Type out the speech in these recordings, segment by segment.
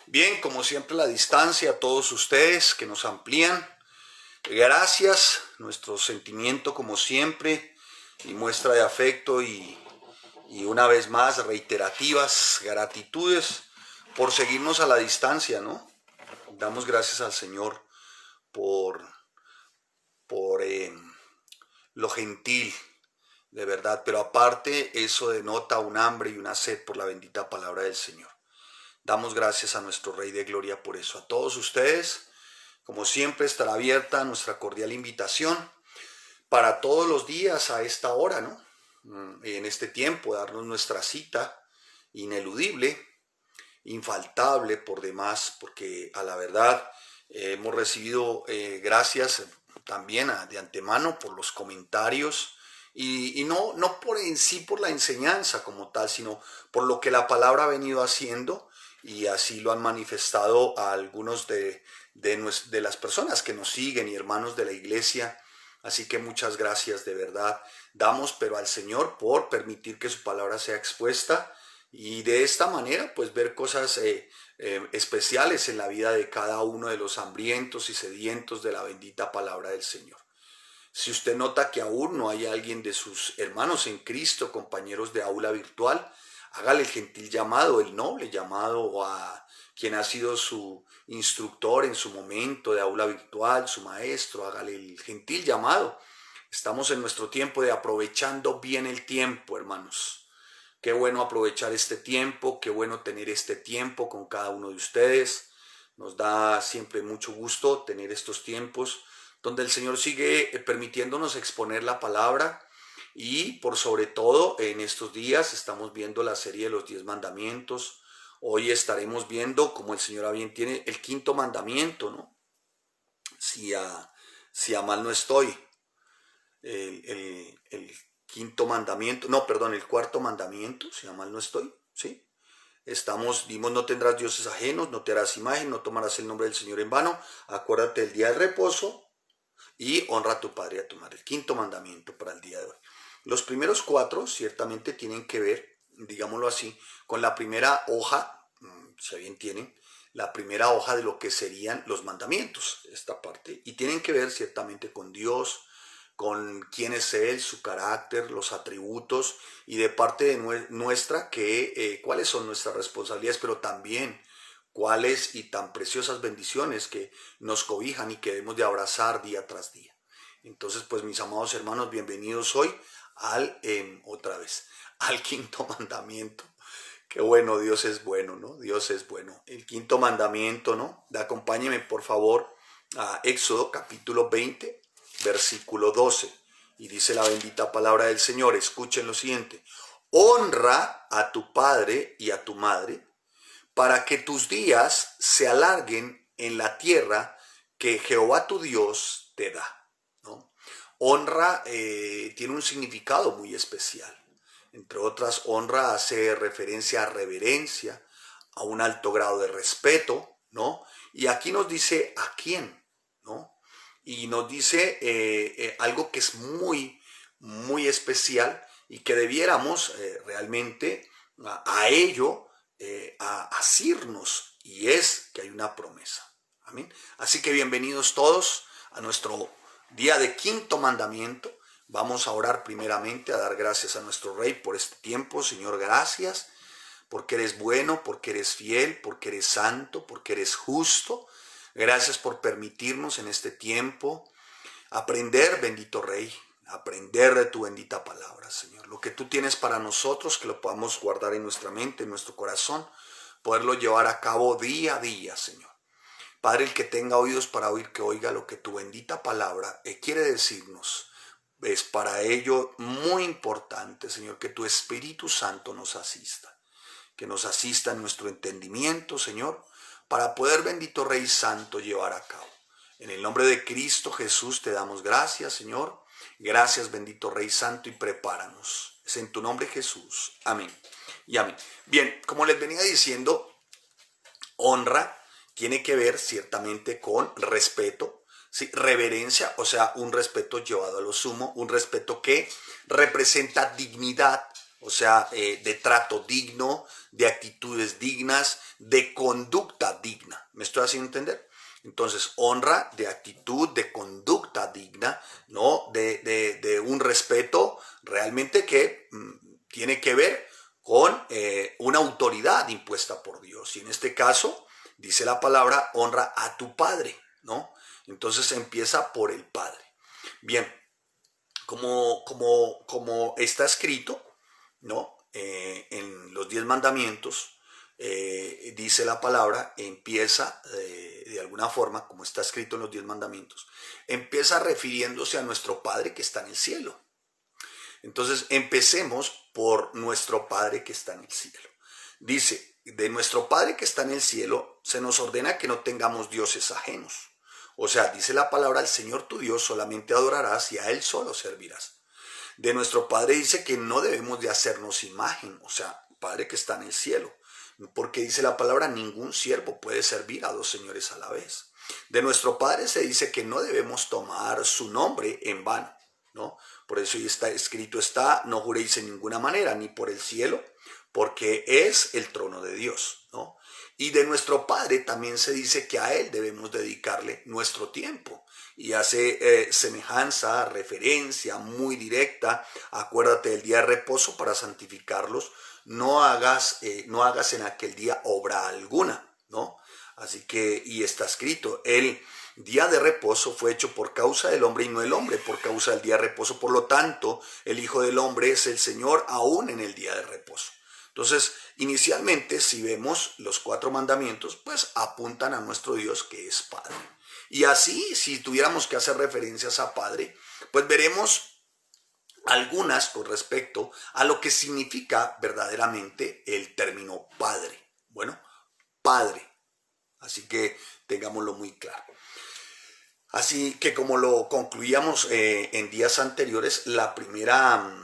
Bien, como siempre, la distancia a todos ustedes que nos amplían. Gracias, nuestro sentimiento como siempre y muestra de afecto y una vez más reiterativas gratitudes por seguirnos a la distancia, ¿no? Damos gracias al Señor por, por lo gentil, de verdad, pero aparte eso denota un hambre y una sed por la bendita palabra del Señor. Damos gracias a nuestro Rey de Gloria por eso. A todos ustedes, como siempre, estará abierta nuestra cordial invitación para todos los días a esta hora, ¿no? En este tiempo, darnos nuestra cita ineludible, infaltable por demás, porque a la verdad hemos recibido gracias también de antemano por los comentarios y no por en sí por la enseñanza como tal, sino por lo que la palabra ha venido haciendo y así lo han manifestado a algunos de las personas que nos siguen y hermanos de la iglesia. Así que muchas gracias de verdad. Damos pero al Señor por permitir que su palabra sea expuesta y de esta manera pues ver cosas especiales en la vida de cada uno de los hambrientos y sedientos de la bendita palabra del Señor. Si usted nota que aún no hay alguien de sus hermanos en Cristo, compañeros de aula virtual, hágale el gentil llamado, el noble llamado a quien ha sido su instructor en su momento de aula virtual, su maestro, hágale el gentil llamado. Estamos en nuestro tiempo de aprovechando bien el tiempo, hermanos. Qué bueno aprovechar este tiempo, qué bueno tener este tiempo con cada uno de ustedes. Nos da siempre mucho gusto tener estos tiempos donde el Señor sigue permitiéndonos exponer la palabra y por sobre todo en estos días estamos viendo la serie de los 10 mandamientos. Hoy estaremos viendo, como el Señor a bien tiene, el quinto mandamiento, ¿no? Si a mal no estoy, el quinto mandamiento, no, perdón, el cuarto mandamiento, si a mal no estoy, ¿sí? Dimos, no tendrás dioses ajenos, no te harás imagen, no tomarás el nombre del Señor en vano, acuérdate del día del reposo y honra a tu padre y a tu madre. El quinto mandamiento para el día de hoy. Los primeros cuatro ciertamente tienen que ver, digámoslo así, con la primera hoja, si bien tienen, la primera hoja de lo que serían los mandamientos, esta parte, y tienen que ver ciertamente con Dios, con quién es Él, su carácter, los atributos, y de parte de nuestra, cuáles son nuestras responsabilidades, pero también cuáles y tan preciosas bendiciones que nos cobijan y que debemos de abrazar día tras día. Entonces, pues mis amados hermanos, bienvenidos hoy otra vez, al quinto mandamiento. Qué bueno, Dios es bueno, ¿no? Dios es bueno. El quinto mandamiento, ¿no? Acompáñeme, por favor, a Éxodo capítulo 20, versículo 12. Y dice la bendita palabra del Señor, escuchen lo siguiente. Honra a tu padre y a tu madre, para que tus días se alarguen en la tierra que Jehová tu Dios te da, ¿no? Honra tiene un significado muy especial. Entre otras, honra hace referencia a reverencia, a un alto grado de respeto, ¿no? Y aquí nos dice a quién, ¿no? Y nos dice algo que es muy, muy especial y que debiéramos realmente a ello asirnos, y es que hay una promesa. Amén. Así que bienvenidos todos a nuestro día de quinto mandamiento. Vamos a orar primeramente, a dar gracias a nuestro Rey por este tiempo. Señor, gracias porque eres bueno, porque eres fiel, porque eres santo, porque eres justo. Gracias por permitirnos en este tiempo aprender, bendito Rey, aprender de tu bendita palabra, Señor. Lo que tú tienes para nosotros, que lo podamos guardar en nuestra mente, en nuestro corazón, poderlo llevar a cabo día a día, Señor. Padre, el que tenga oídos para oír, que oiga lo que tu bendita palabra quiere decirnos. Es para ello muy importante, Señor, que tu Espíritu Santo nos asista, que nos asista en nuestro entendimiento, Señor, para poder, bendito Rey Santo, llevar a cabo. En el nombre de Cristo Jesús te damos gracias, Señor. Gracias, bendito Rey Santo, y prepáranos. Es en tu nombre, Jesús. Amén y amén. Bien, como les venía diciendo, honra tiene que ver ciertamente con respeto, ¿sí? Reverencia, o sea, un respeto llevado a lo sumo, un respeto que representa dignidad, o sea, de trato digno, de actitudes dignas, de conducta digna. ¿Me estoy haciendo entender? Entonces, honra de actitud, de conducta digna, ¿no? De un respeto realmente que tiene que ver con una autoridad impuesta por Dios. Y en este caso, dice la palabra, honra a tu padre, ¿no? Entonces empieza por el padre. Bien, como está escrito, ¿no? En los 10 mandamientos, dice la palabra, empieza de alguna forma, como está escrito en los 10 mandamientos, empieza refiriéndose a nuestro Padre que está en el cielo. Entonces, empecemos por nuestro Padre que está en el cielo. Dice, de nuestro Padre que está en el cielo, se nos ordena que no tengamos dioses ajenos. O sea, dice la palabra, al Señor tu Dios solamente adorarás y a Él solo servirás. De nuestro Padre dice que no debemos de hacernos imagen, o sea, Padre que está en el cielo. Porque dice la palabra, ningún siervo puede servir a dos señores a la vez. De nuestro Padre se dice que no debemos tomar su nombre en vano, ¿no? Por eso está escrito está, no juréis en ninguna manera, ni por el cielo, porque es el trono de Dios, ¿no? Y de nuestro Padre también se dice que a Él debemos dedicarle nuestro tiempo. Y hace semejanza, referencia muy directa, acuérdate del día de reposo para santificarlos, no hagas en aquel día obra alguna, ¿no? Así que, y está escrito, el día de reposo fue hecho por causa del hombre y no el hombre por causa del día de reposo. Por lo tanto, el Hijo del Hombre es el Señor aún en el día de reposo. Entonces, inicialmente, si vemos los 4 mandamientos, pues apuntan a nuestro Dios que es Padre. Y así, si tuviéramos que hacer referencias a Padre, pues veremos algunas con respecto a lo que significa verdaderamente el término Padre. Bueno, Padre. Así que tengámoslo muy claro. Así que como lo concluíamos en días anteriores, la primera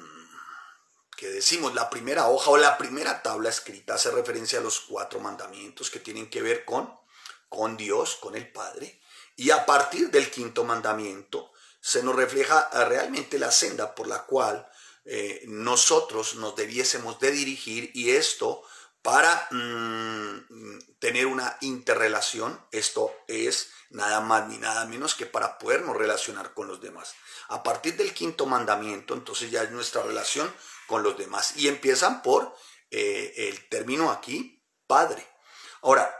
la primera hoja o la primera tabla escrita hace referencia a los 4 mandamientos que tienen que ver con Dios, con el Padre. Y a partir del 5.º mandamiento se nos refleja realmente la senda por la cual nosotros nos debiésemos de dirigir, y esto para tener una interrelación. Esto es nada más ni nada menos que para podernos relacionar con los demás. A partir del 5.º mandamiento, entonces ya es nuestra relación con los demás. Y empiezan por el término aquí, Padre. Ahora,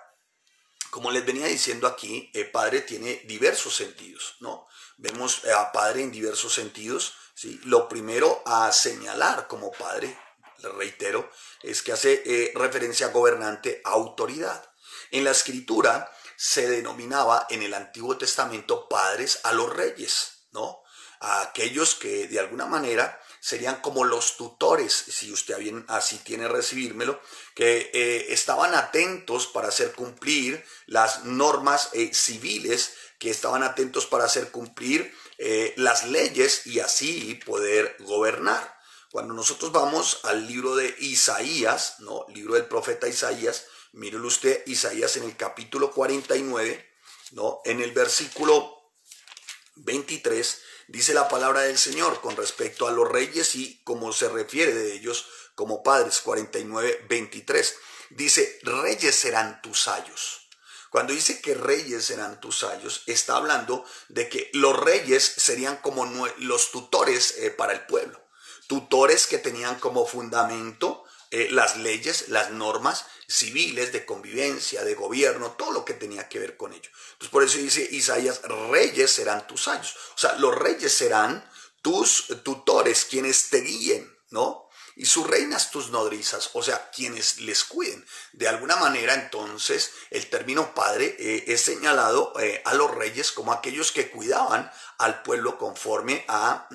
como les venía diciendo aquí, Padre tiene diversos sentidos, ¿no? Vemos a Padre en diversos sentidos, ¿sí? Lo primero a señalar como Padre, le reitero, es que hace referencia a gobernante, a autoridad. En la Escritura se denominaba en el Antiguo Testamento padres a los reyes, ¿no? A aquellos que de alguna manera serían como los tutores, si usted bien así tiene recibírmelo, que estaban atentos para hacer cumplir las normas civiles, que estaban atentos para hacer cumplir las leyes y así poder gobernar. Cuando nosotros vamos al libro de Isaías, ¿no? Libro del profeta Isaías, mírelo usted, Isaías en el capítulo 49, ¿no? En el versículo 23, dice la palabra del Señor con respecto a los reyes y cómo se refiere de ellos como padres. 49, 23. Dice, reyes serán tus ayos. Cuando dice que reyes serán tus ayos, está hablando de que los reyes serían como los tutores para el pueblo. Tutores que tenían como fundamento las leyes, las normas civiles de convivencia, de gobierno, todo lo que tenía que ver con ello. Entonces por eso dice Isaías, reyes serán tus ayos. O sea, los reyes serán tus tutores, quienes te guíen, ¿no? Y sus reinas tus nodrizas, o sea, quienes les cuiden. De alguna manera, entonces, el término padre es señalado a los reyes como aquellos que cuidaban al pueblo conforme a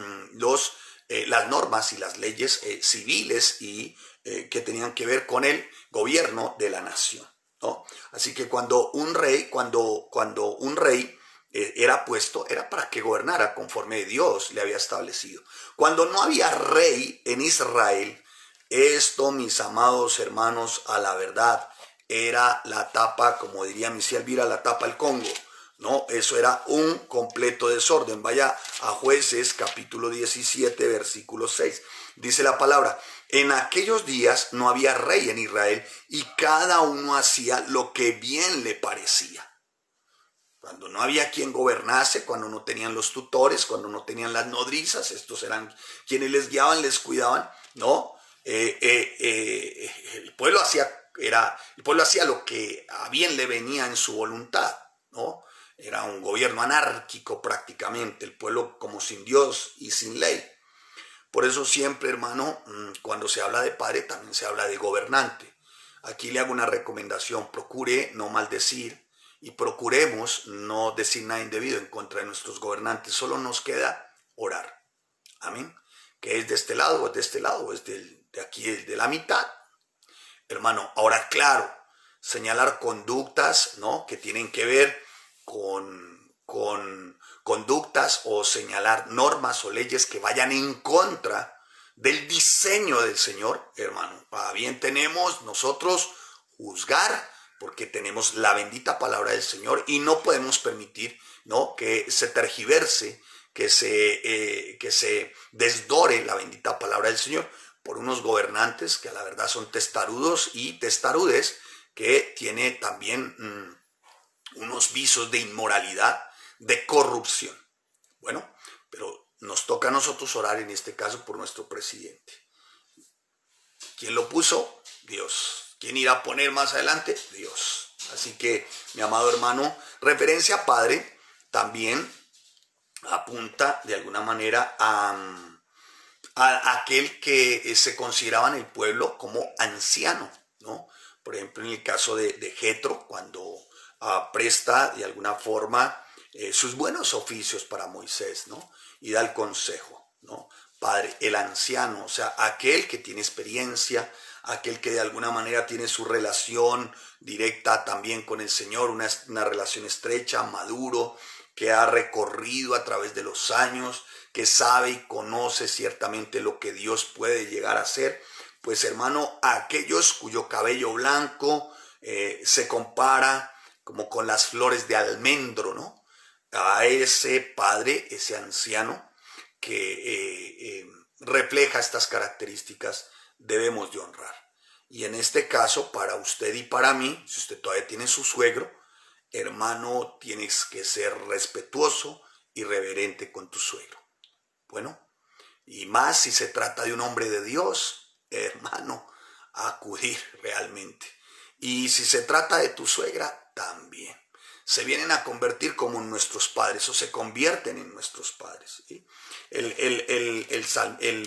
las normas y las leyes civiles y que tenían que ver con el gobierno de la nación, ¿no? Así que cuando un rey era puesto, era para que gobernara conforme Dios le había establecido. Cuando no había rey en Israel, esto, mis amados hermanos, a la verdad, era la tapa, como diría mi Elvira, la tapa el Congo, No, eso era un completo desorden. Vaya a Jueces capítulo 17, versículo 6. Dice la palabra, en aquellos días no había rey en Israel y cada uno hacía lo que bien le parecía. Cuando no había quien gobernase, cuando no tenían los tutores, cuando no tenían las nodrizas, estos eran quienes les guiaban, les cuidaban, ¿no? El pueblo hacía lo que a bien le venía en su voluntad, ¿no? Era un gobierno anárquico prácticamente, el pueblo como sin Dios y sin ley. Por eso siempre, hermano, cuando se habla de padre, también se habla de gobernante. Aquí le hago una recomendación, procure no maldecir y procuremos no decir nada indebido en contra de nuestros gobernantes. Solo nos queda orar. Amén. Que es de este lado, o es de este lado, o es de aquí, de la mitad. Hermano, ahora claro, señalar conductas, ¿no? Que tienen que ver con conductas o señalar normas o leyes que vayan en contra del diseño del Señor, hermano. Para bien tenemos nosotros juzgar porque tenemos la bendita palabra del Señor y no podemos permitir, ¿no?, que se tergiverse, que se desdore la bendita palabra del Señor por unos gobernantes que a la verdad son testarudos y testarudes, que tiene también unos visos de inmoralidad, de corrupción. Bueno, pero nos toca a nosotros orar en este caso por nuestro presidente. ¿Quién lo puso? Dios. ¿Quién irá a poner más adelante? Dios. Así que, mi amado hermano, referencia a padre también apunta de alguna manera a aquel que se consideraba en el pueblo como anciano, ¿no? Por ejemplo, en el caso de Jetro, cuando presta de alguna forma sus buenos oficios para Moisés, ¿no? Y da el consejo, ¿no? Padre, el anciano, o sea, aquel que tiene experiencia, aquel que de alguna manera tiene su relación directa también con el Señor, una relación estrecha, maduro, que ha recorrido a través de los años, que sabe y conoce ciertamente lo que Dios puede llegar a hacer. Pues hermano, aquellos cuyo cabello blanco se compara como con las flores de almendro, ¿no? A ese padre, ese anciano que refleja estas características, debemos de honrar. Y en este caso, para usted y para mí, si usted todavía tiene su suegro, hermano, tienes que ser respetuoso y reverente con tu suegro. Bueno, y más si se trata de un hombre de Dios, hermano, acudir realmente. Y si se trata de tu suegra, también. Se vienen a convertir como nuestros padres o se convierten en nuestros padres, ¿sí? El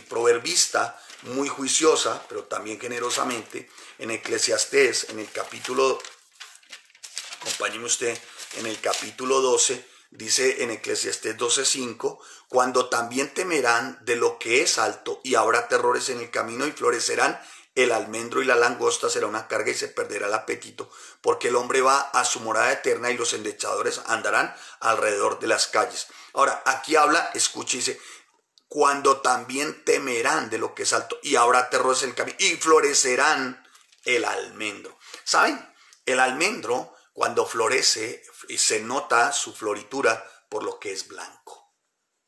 proverbista, muy juiciosa, pero también generosamente, en Eclesiastés, en el capítulo, acompáñeme usted, en el capítulo 12, dice en Eclesiastés 12:5, cuando también temerán de lo que es alto y habrá terrores en el camino y florecerán el almendro y la langosta, será una carga y se perderá el apetito, porque el hombre va a su morada eterna y los endechadores andarán alrededor de las calles. Ahora, aquí habla, escuche, dice, cuando también temerán de lo que es alto y habrá terrores en el camino y florecerán el almendro. ¿Saben? El almendro, cuando florece, se nota su floritura por lo que es blanco,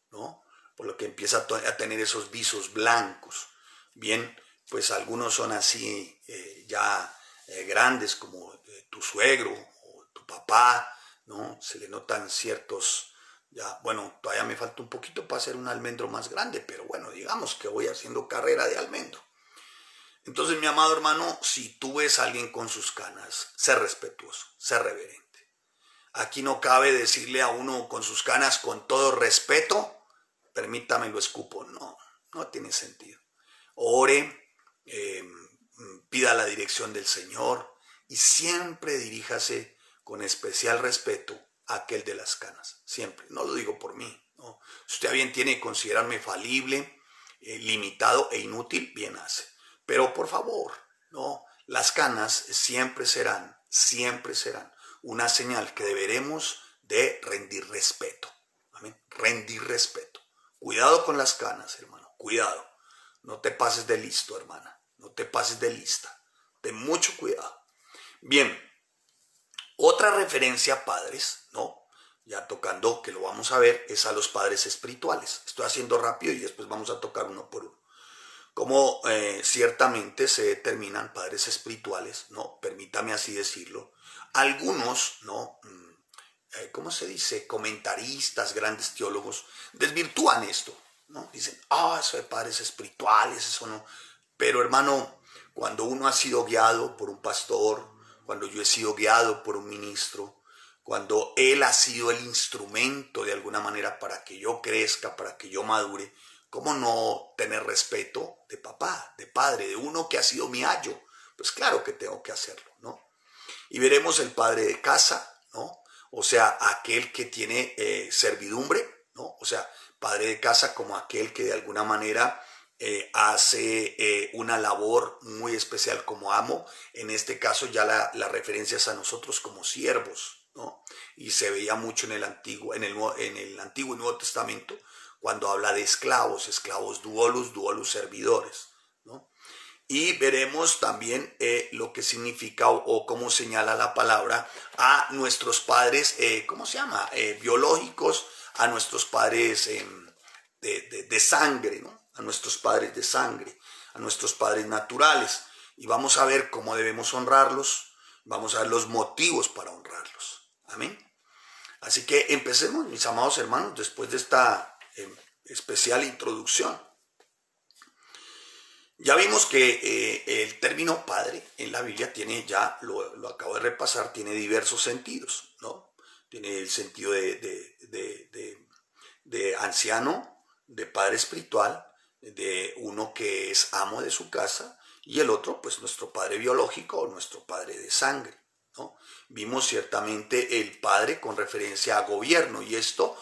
¿no? Por lo que empieza a tener esos visos blancos. Bien, pues algunos son así grandes, como tu suegro o tu papá, ¿no? Se le notan ciertos, ya, bueno, todavía me falta un poquito para hacer un almendro más grande, pero bueno, digamos que voy haciendo carrera de almendro. Entonces, mi amado hermano, si tú ves a alguien con sus canas, sé respetuoso, sé reverente. Aquí no cabe decirle a uno con sus canas con todo respeto, permítame lo escupo. No, no tiene sentido. Ore, pida la dirección del Señor y siempre diríjase con especial respeto a aquel de las canas. Siempre. No lo digo por mí, ¿no? Si usted bien tiene que considerarme falible, limitado e inútil, bien hace. Pero por favor, no, las canas siempre serán una señal que deberemos de rendir respeto. Amén. Rendir respeto. Cuidado con las canas, hermano. Cuidado. No te pases de listo, hermana. No te pases de lista. Ten mucho cuidado. Bien. Otra referencia, padres, ¿no? ya tocando, que lo vamos a ver, es a los padres espirituales. Estoy haciendo rápido y después vamos a tocar uno por uno. Cómo ciertamente se determinan padres espirituales, ¿no? Permítame así decirlo. Algunos, ¿no? ¿Cómo se dice? Comentaristas, grandes teólogos, desvirtúan esto, ¿no? Dicen, eso de padres espirituales, eso no. Pero hermano, cuando uno ha sido guiado por un pastor, cuando yo he sido guiado por un ministro, cuando él ha sido el instrumento de alguna manera para que yo crezca, para que yo madure, ¿cómo no tener respeto de papá, de padre, de uno que ha sido mi ayo? Pues claro que tengo que hacerlo, ¿no? Y veremos el padre de casa, ¿no? O sea, aquel que tiene servidumbre, ¿no? O sea, padre de casa como aquel que de alguna manera hace una labor muy especial como amo. En este caso ya la referencia es a nosotros como siervos, ¿no? Y se veía mucho en el Antiguo y Nuevo Testamento cuando habla de esclavos, duolus servidores, ¿no? Y veremos también lo que significa o cómo señala la palabra a nuestros padres, ¿cómo se llama? Biológicos, a nuestros padres de sangre, ¿no? A nuestros padres de sangre, a nuestros padres naturales. Y vamos a ver cómo debemos honrarlos, vamos a ver los motivos para honrarlos. Amén. Así que empecemos, mis amados hermanos, después de esta especial introducción. Ya vimos que el término padre en la Biblia tiene, ya lo acabo de repasar, tiene diversos sentidos, ¿no? Tiene el sentido de anciano, de padre espiritual, de uno que es amo de su casa, y el otro, pues nuestro padre biológico o nuestro padre de sangre, ¿no? Vimos ciertamente el padre con referencia a gobierno, y esto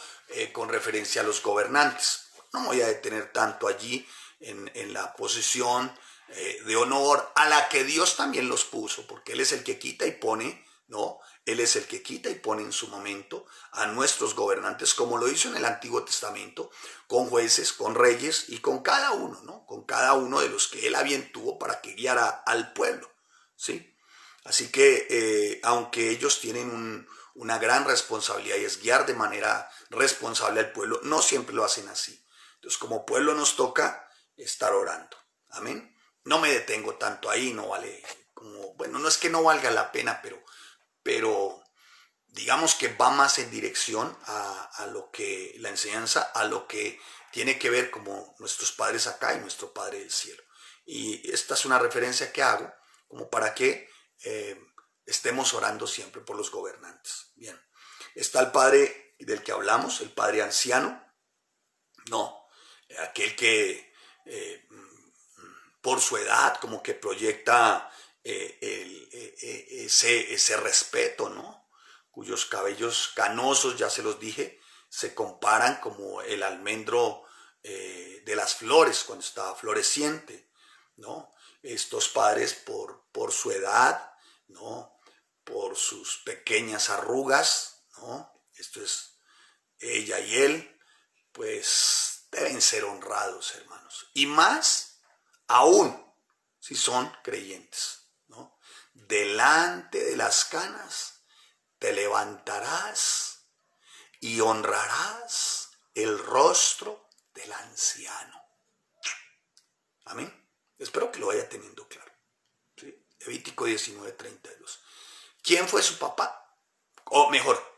con referencia a los gobernantes. No me voy a detener tanto allí en la posición de honor a la que Dios también los puso, porque Él es el que quita y pone, ¿no? Él es el que quita y pone en su momento a nuestros gobernantes, como lo hizo en el Antiguo Testamento, con jueces, con reyes y con cada uno, ¿no? Con cada uno de los que Él a bien tuvo para que guiara al pueblo, ¿sí? Así que, aunque ellos tienen una gran responsabilidad y es guiar de manera responsable al pueblo, no siempre lo hacen así. Entonces, como pueblo nos toca estar orando. Amén. No me detengo tanto ahí, no vale como, bueno, no es que no valga la pena, pero digamos que va más en dirección a lo que la enseñanza, a lo que tiene que ver como nuestros padres acá y nuestro Padre del cielo. Y esta es una referencia que hago como para que estemos orando siempre por los gobernantes. Bien, está el padre del que hablamos, el padre anciano, no, aquel que por su edad como que proyecta ese respeto, ¿no? Cuyos cabellos canosos, ya se los dije, se comparan como el almendro de las flores cuando estaba floreciente, ¿no? Estos padres por su edad, ¿no? Por sus pequeñas arrugas, ¿no? Esto es ella y él, pues deben ser honrados, hermanos. Y más aún si son creyentes, ¿no? Delante de las canas te levantarás y honrarás el rostro del anciano. Amén. Espero que lo vaya teniendo claro. ¿Sí? Levítico 19:32. ¿Quién fue su papá? O mejor,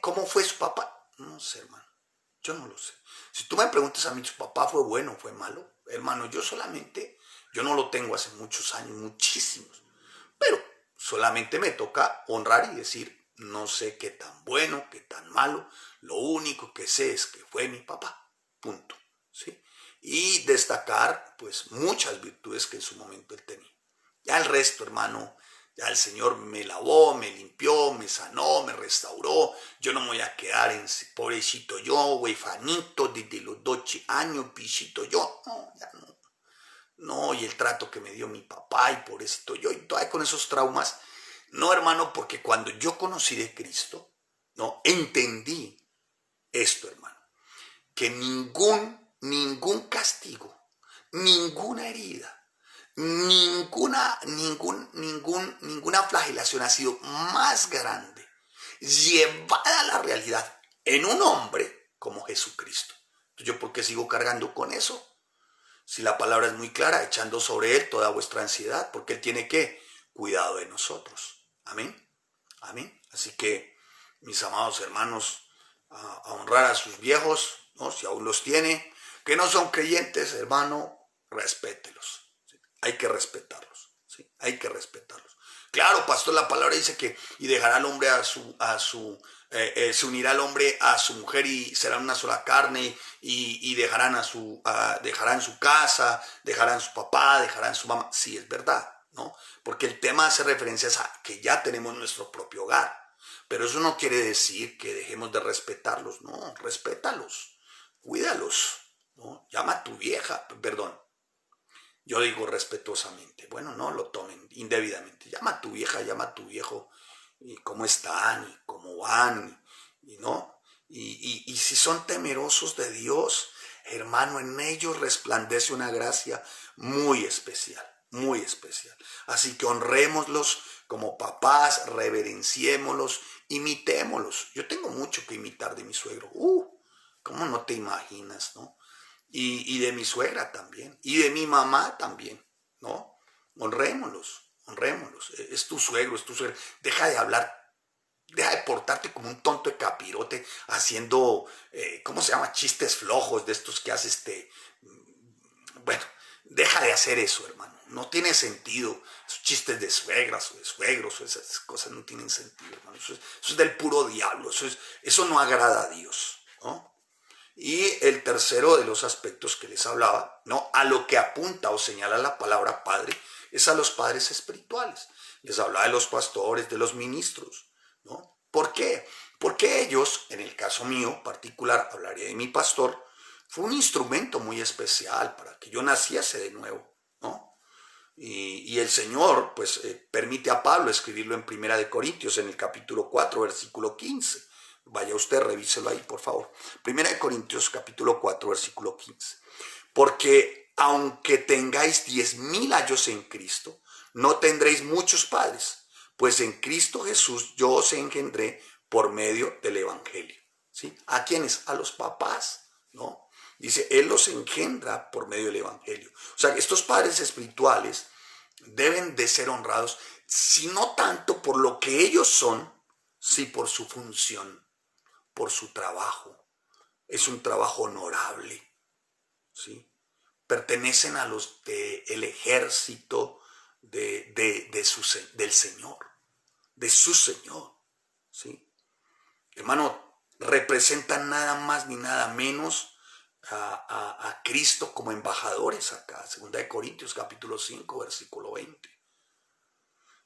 ¿cómo fue su papá? No sé, hermano. Yo no lo sé. Si tú me preguntas a mí, ¿su papá fue bueno o fue malo? Hermano, yo no lo tengo hace muchos años, muchísimos. Pero solamente me toca honrar y decir, no sé qué tan bueno, qué tan malo. Lo único que sé es que fue mi papá. Punto. ¿Sí? Y destacar, pues, muchas virtudes que en su momento él tenía. Ya el resto, hermano, ya el Señor me lavó, me limpió, me sanó, me restauró. Yo no me voy a quedar en pobrecito yo, huefanito, desde los 12 años, pichito yo. No, ya no. No, y el trato que me dio mi papá y pobrecito yo, y todavía con esos traumas. No, hermano, porque cuando yo conocí de Cristo, no, entendí esto, hermano, que ningún castigo, ninguna herida, ninguna flagelación ha sido más grande, llevada a la realidad en un hombre como Jesucristo. Entonces, ¿yo por qué sigo cargando con eso? Si la palabra es muy clara, echando sobre él toda vuestra ansiedad, porque él tiene que cuidado de nosotros. Amén. Amén. Así que, mis amados hermanos, a honrar a sus viejos, ¿no? Si aún los tiene, que no son creyentes, hermano, respételos. ¿Sí? Hay que respetarlos. ¿Sí? Hay que respetarlos. Claro, pastor, la palabra dice que y dejará al hombre se unirá al hombre a su mujer y serán una sola carne y dejarán su casa, dejarán su papá, dejarán su mamá. Sí, es verdad, ¿no? Porque el tema hace referencia a que ya tenemos nuestro propio hogar. Pero eso no quiere decir que dejemos de respetarlos, no, respétalos, cuídalos, ¿no? Llama a tu vieja, perdón, yo digo respetuosamente, bueno, no lo tomen indebidamente, llama a tu vieja, llama a tu viejo, y cómo están, y cómo van, y no, y si son temerosos de Dios, hermano, en ellos resplandece una gracia muy especial, muy especial. Así que honrémoslos como papás, reverenciémoslos, imitémoslos. Yo tengo mucho que imitar de mi suegro. ¿Cómo no te imaginas, no? Y de mi suegra también, y de mi mamá también, ¿no? Honrémoslos, honrémoslos. Es tu suegro, es tu suegra. Deja de hablar, deja de portarte como un tonto de capirote haciendo, ¿cómo se llama? Chistes flojos de estos que hace bueno, deja de hacer eso, hermano. No tiene sentido. Esos chistes de suegras o de suegros o esas cosas no tienen sentido, hermano. Eso es del puro diablo. Eso no agrada a Dios, ¿no? Y el tercero de los aspectos que les hablaba, ¿no? A lo que apunta o señala la palabra padre, es a los padres espirituales. Les hablaba de los pastores, de los ministros, ¿no? ¿Por qué? Porque ellos, en el caso mío particular, hablaría de mi pastor, fue un instrumento muy especial para que yo naciese de nuevo, ¿no? Y el Señor, pues, permite a Pablo escribirlo en Primera de Corintios, en el capítulo 4, versículo 15. Vaya usted, revíselo ahí, por favor. Primera de Corintios, capítulo 4, versículo 15. Porque aunque tengáis 10,000 años en Cristo, no tendréis muchos padres, pues en Cristo Jesús yo os engendré por medio del Evangelio. ¿Sí? ¿A quiénes? A los papás, ¿no? Dice, Él los engendra por medio del Evangelio. O sea, que estos padres espirituales deben de ser honrados, si no tanto por lo que ellos son, sí por su función, por su trabajo. Es un trabajo honorable, ¿sí? Pertenecen a los del ejército del Señor, de su Señor, ¿sí? Hermano, representan nada más ni nada menos a Cristo como embajadores acá, 2 Corintios capítulo 5, versículo 20.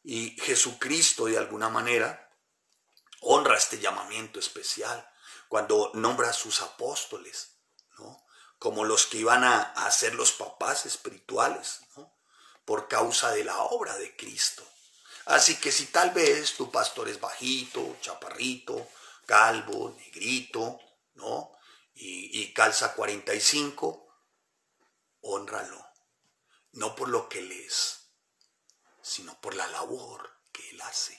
Y Jesucristo de alguna manera honra este llamamiento especial cuando nombra a sus apóstoles, ¿no? Como los que iban a ser los papás espirituales, ¿no? Por causa de la obra de Cristo. Así que si tal vez tu pastor es bajito, chaparrito, calvo, negrito, ¿no? Y calza 45, hónralo. No por lo que él es, sino por la labor que él hace.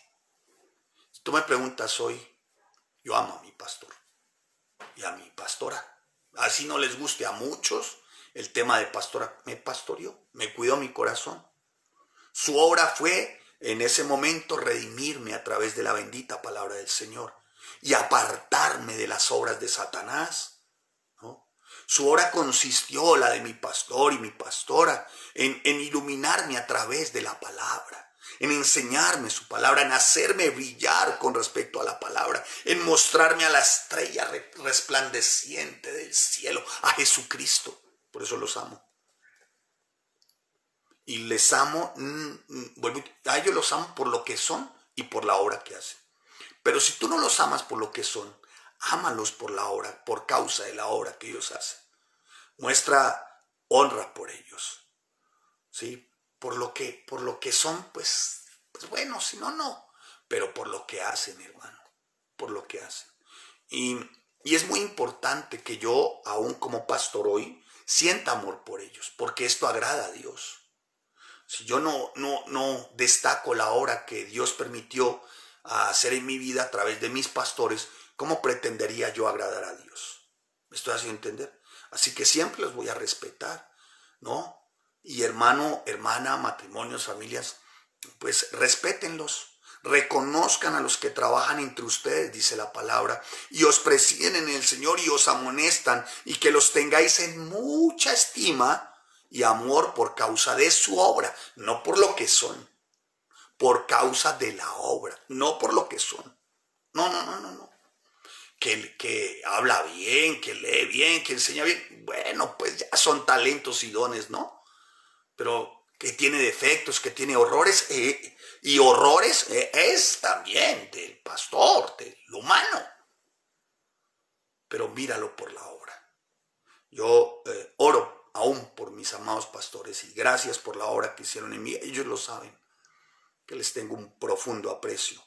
Si tú me preguntas hoy, yo amo a mi pastor y a mi pastora. Así no les guste a muchos el tema de pastora, me pastoreó, me cuidó mi corazón. Su obra fue en ese momento redimirme a través de la bendita palabra del Señor y apartarme de las obras de Satanás, ¿no? Su obra consistió, la de mi pastor y mi pastora, en iluminarme a través de la palabra, en enseñarme su palabra, en hacerme brillar con respecto a la palabra, en mostrarme a la estrella resplandeciente del cielo, a Jesucristo. Por eso los amo. Y les amo, a ellos los amo por lo que son y por la obra que hacen. Pero si tú no los amas por lo que son, ámalos por la obra, por causa de la obra que ellos hacen. Muestra honra por ellos, ¿sí? Por lo que son, pues bueno, si no, no. Pero por lo que hacen, hermano, por lo que hacen. Y es muy importante que yo, aún como pastor hoy, sienta amor por ellos, porque esto agrada a Dios. Si yo no destaco la obra que Dios permitió hacer en mi vida a través de mis pastores, ¿Cómo pretendería yo agradar a Dios? ¿Me estoy haciendo entender? Así que siempre los voy a respetar, ¿no? Y hermano, hermana, matrimonios, familias, pues respétenlos. Reconozcan a los que trabajan entre ustedes, dice la palabra, y os presiden en el Señor y os amonestan, y que los tengáis en mucha estima y amor por causa de su obra, no por lo que son, por causa de la obra, no por lo que son. No, no, no, no, no. Que habla bien, que lee bien, que enseña bien, bueno, pues ya son talentos y dones, ¿no? Pero que tiene defectos, que tiene horrores, y horrores es también del pastor, del humano. Pero míralo por la obra. Yo oro aún por mis amados pastores y gracias por la obra que hicieron en mí. Ellos lo saben, que les tengo un profundo aprecio.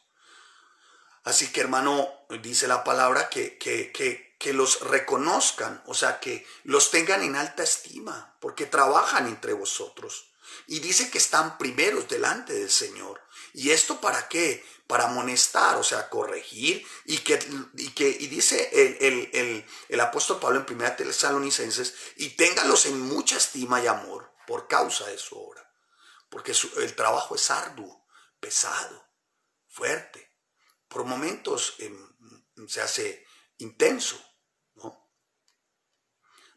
Así que, hermano, dice la palabra que los reconozcan, o sea, que los tengan en alta estima, porque trabajan entre vosotros. Y dice que están primeros delante del Señor. ¿Y esto para qué? Para amonestar, o sea, corregir. Y dice el apóstol Pablo en 1 Tesalonicenses, y ténganlos en mucha estima y amor por causa de su obra. Porque el trabajo es arduo, pesado, fuerte. Por momentos se hace intenso, ¿no?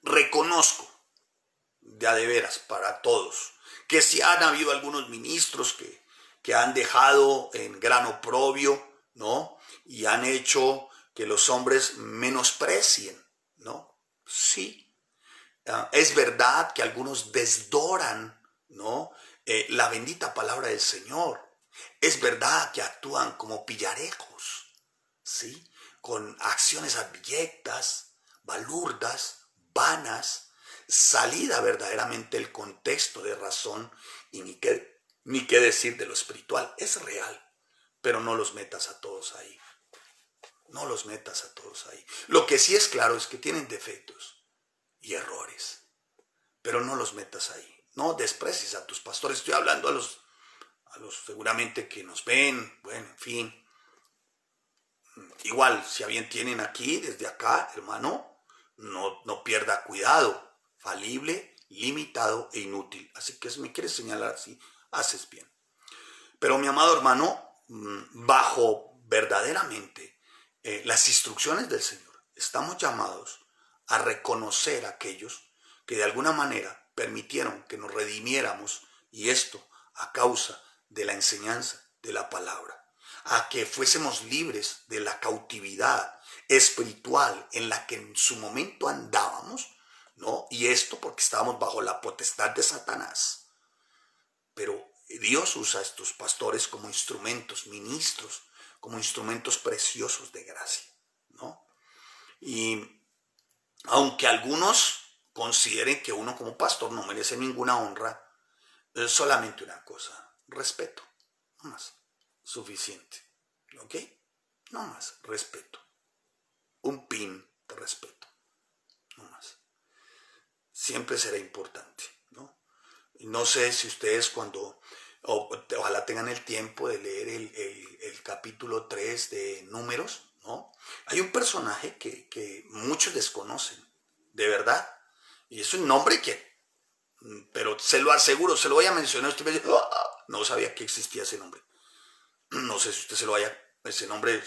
Reconozco, de veras, para todos, que si han habido algunos ministros que han dejado en gran oprobio, ¿no? Y han hecho que los hombres menosprecien, ¿no? Sí. Es verdad que algunos desdoran, ¿no? La bendita palabra del Señor. Es verdad que actúan como pillarejos, ¿sí? Con acciones abyectas, balurdas, vanas, salida verdaderamente del contexto de razón y ni qué decir de lo espiritual. Es real, pero no los metas a todos ahí. No los metas a todos ahí. Lo que sí es claro es que tienen defectos y errores, pero no los metas ahí. No desprecies a tus pastores. Estoy hablando a los seguramente que nos ven, bueno, en fin. Igual, si a bien tienen aquí, desde acá, hermano, no pierda cuidado. Falible, limitado e inútil. Así que si me quieres señalar así, haces bien. Pero mi amado hermano, bajo verdaderamente las instrucciones del Señor, estamos llamados a reconocer a aquellos que de alguna manera permitieron que nos redimiéramos, y esto a causa de la enseñanza de la palabra, a que fuésemos libres de la cautividad espiritual en la que en su momento andábamos, ¿no? Y esto porque estábamos bajo la potestad de Satanás. Pero Dios usa a estos pastores como instrumentos, ministros, como instrumentos preciosos de gracia, ¿no? Y aunque algunos consideren que uno como pastor no merece ninguna honra, es solamente una cosa: respeto, no más, suficiente, ¿ok? No más, respeto, un pin de respeto, no más. Siempre será importante, ¿no? Y no sé si ustedes ojalá tengan el tiempo de leer el capítulo 3 de Números, ¿no? Hay un personaje que muchos desconocen, de verdad, y es un nombre pero se lo aseguro, se lo voy a mencionar, usted me dice, ¡oh! No sabía que existía ese nombre. No sé si usted ese nombre,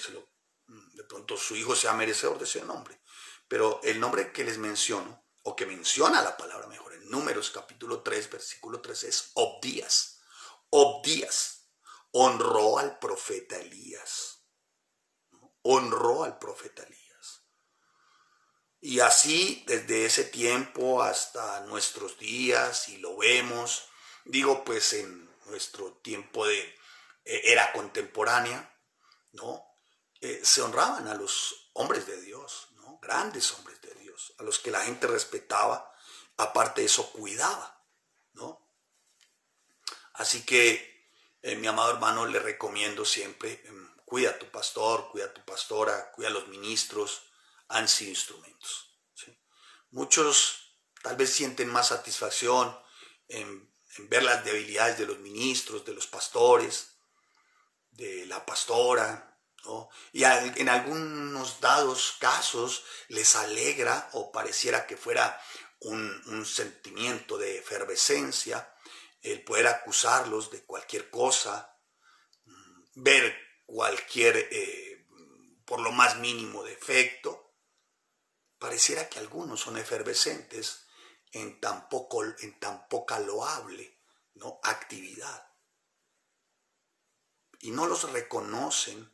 de pronto su hijo sea merecedor de ese nombre, pero el nombre que les menciono, o que menciona la palabra mejor, en Números capítulo 3, versículo 3, es Obdías. Obdías honró al profeta Elías, ¿no? Honró al profeta Elías. Y así desde ese tiempo hasta nuestros días, y lo vemos, digo pues en nuestro tiempo de era contemporánea, ¿no? Se honraban a los hombres de Dios, ¿no? Grandes hombres de Dios, a los que la gente respetaba, aparte de eso cuidaba, ¿no? Así que, mi amado hermano, le recomiendo siempre, cuida a tu pastor, cuida a tu pastora, cuida a los ministros, han sido instrumentos, ¿sí? Muchos tal vez sienten más satisfacción en ver las debilidades de los ministros, de los pastores, de la pastora, ¿no? Y en algunos dados casos les alegra o pareciera que fuera un sentimiento de efervescencia el poder acusarlos de cualquier cosa, ver cualquier, por lo más mínimo, defecto. Pareciera que algunos son efervescentes en tan poca loable, ¿no?, actividad. Y no los reconocen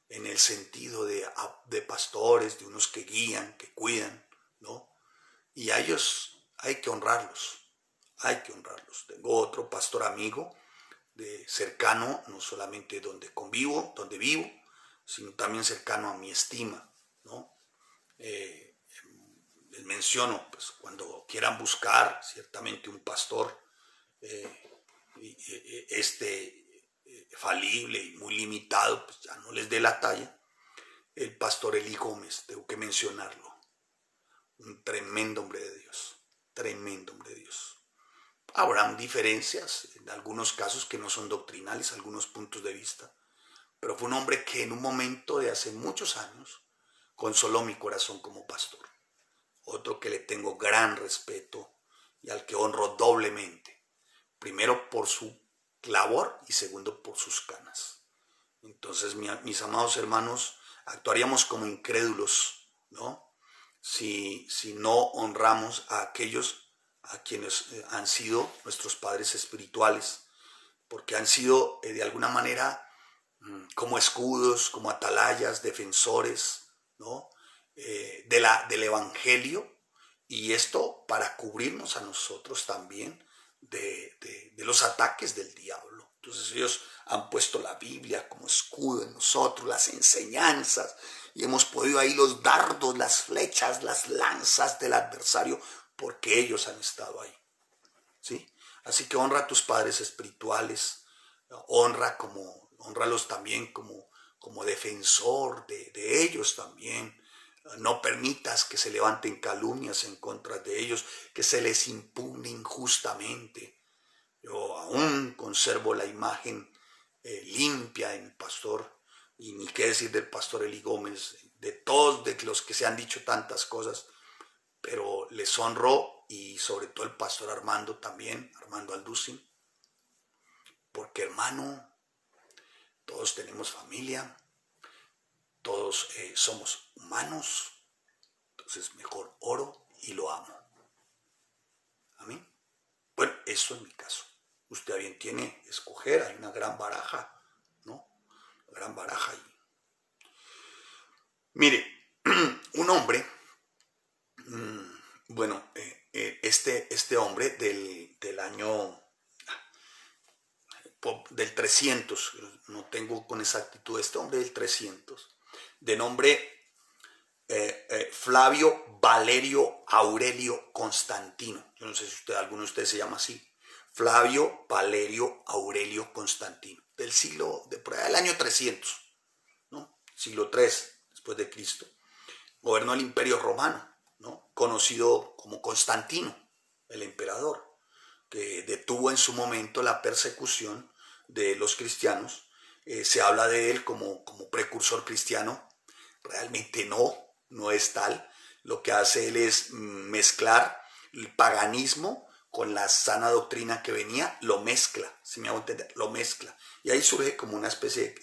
en el sentido de pastores, de unos que guían, que cuidan, ¿no? Y a ellos hay que honrarlos, hay que honrarlos. Tengo otro pastor amigo cercano, no solamente donde vivo, sino también cercano a mi estima, ¿no? Les menciono, pues cuando quieran buscar ciertamente un pastor falible y muy limitado, pues ya no les dé la talla. El pastor Eli Gómez, tengo que mencionarlo, un tremendo hombre de Dios, tremendo hombre de Dios. Habrán diferencias, en algunos casos que no son doctrinales, algunos puntos de vista, pero fue un hombre que en un momento de hace muchos años consoló mi corazón como pastor. Otro que le tengo gran respeto y al que honro doblemente. Primero por su labor y segundo por sus canas. Entonces, mis amados hermanos, actuaríamos como incrédulos, ¿no?, si no honramos a aquellos a quienes han sido nuestros padres espirituales, porque han sido de alguna manera como escudos, como atalayas, defensores, ¿no?, del Evangelio, y esto para cubrirnos a nosotros también de los ataques del diablo. Entonces ellos han puesto la Biblia como escudo en nosotros, las enseñanzas, y hemos podido ahí los dardos, las flechas, las lanzas del adversario, porque ellos han estado ahí, ¿sí? Así que honra a tus padres espirituales, honralos también como defensor de ellos también. No permitas que se levanten calumnias en contra de ellos, que se les impugne injustamente. Yo aún conservo la imagen limpia de mi pastor, y ni qué decir del pastor Eli Gómez, de todos de los que se han dicho tantas cosas, pero les honro, y sobre todo el pastor Armando también, Armando Alducin, porque hermano, todos tenemos familia, todos somos humanos, entonces mejor oro y lo amo. Amén. Bueno, eso es mi caso. Usted bien tiene escoger, hay una gran baraja, ¿no? Una gran baraja ahí. Mire, un hombre, bueno, este hombre del año del 300, no tengo con exactitud, este hombre del 300, de nombre Flavio Valerio Aurelio Constantino. Yo no sé si alguno de ustedes se llama así. Flavio Valerio Aurelio Constantino, por allá del año 300, ¿no? Siglo III después de Cristo. Gobernó el Imperio Romano, ¿no?, conocido como Constantino, el emperador, que detuvo en su momento la persecución de los cristianos. Se habla de él como precursor cristiano. Realmente no es tal. Lo que hace él es mezclar el paganismo con la sana doctrina que venía, lo mezcla, si me hago entender, lo mezcla. Y ahí surge como una especie,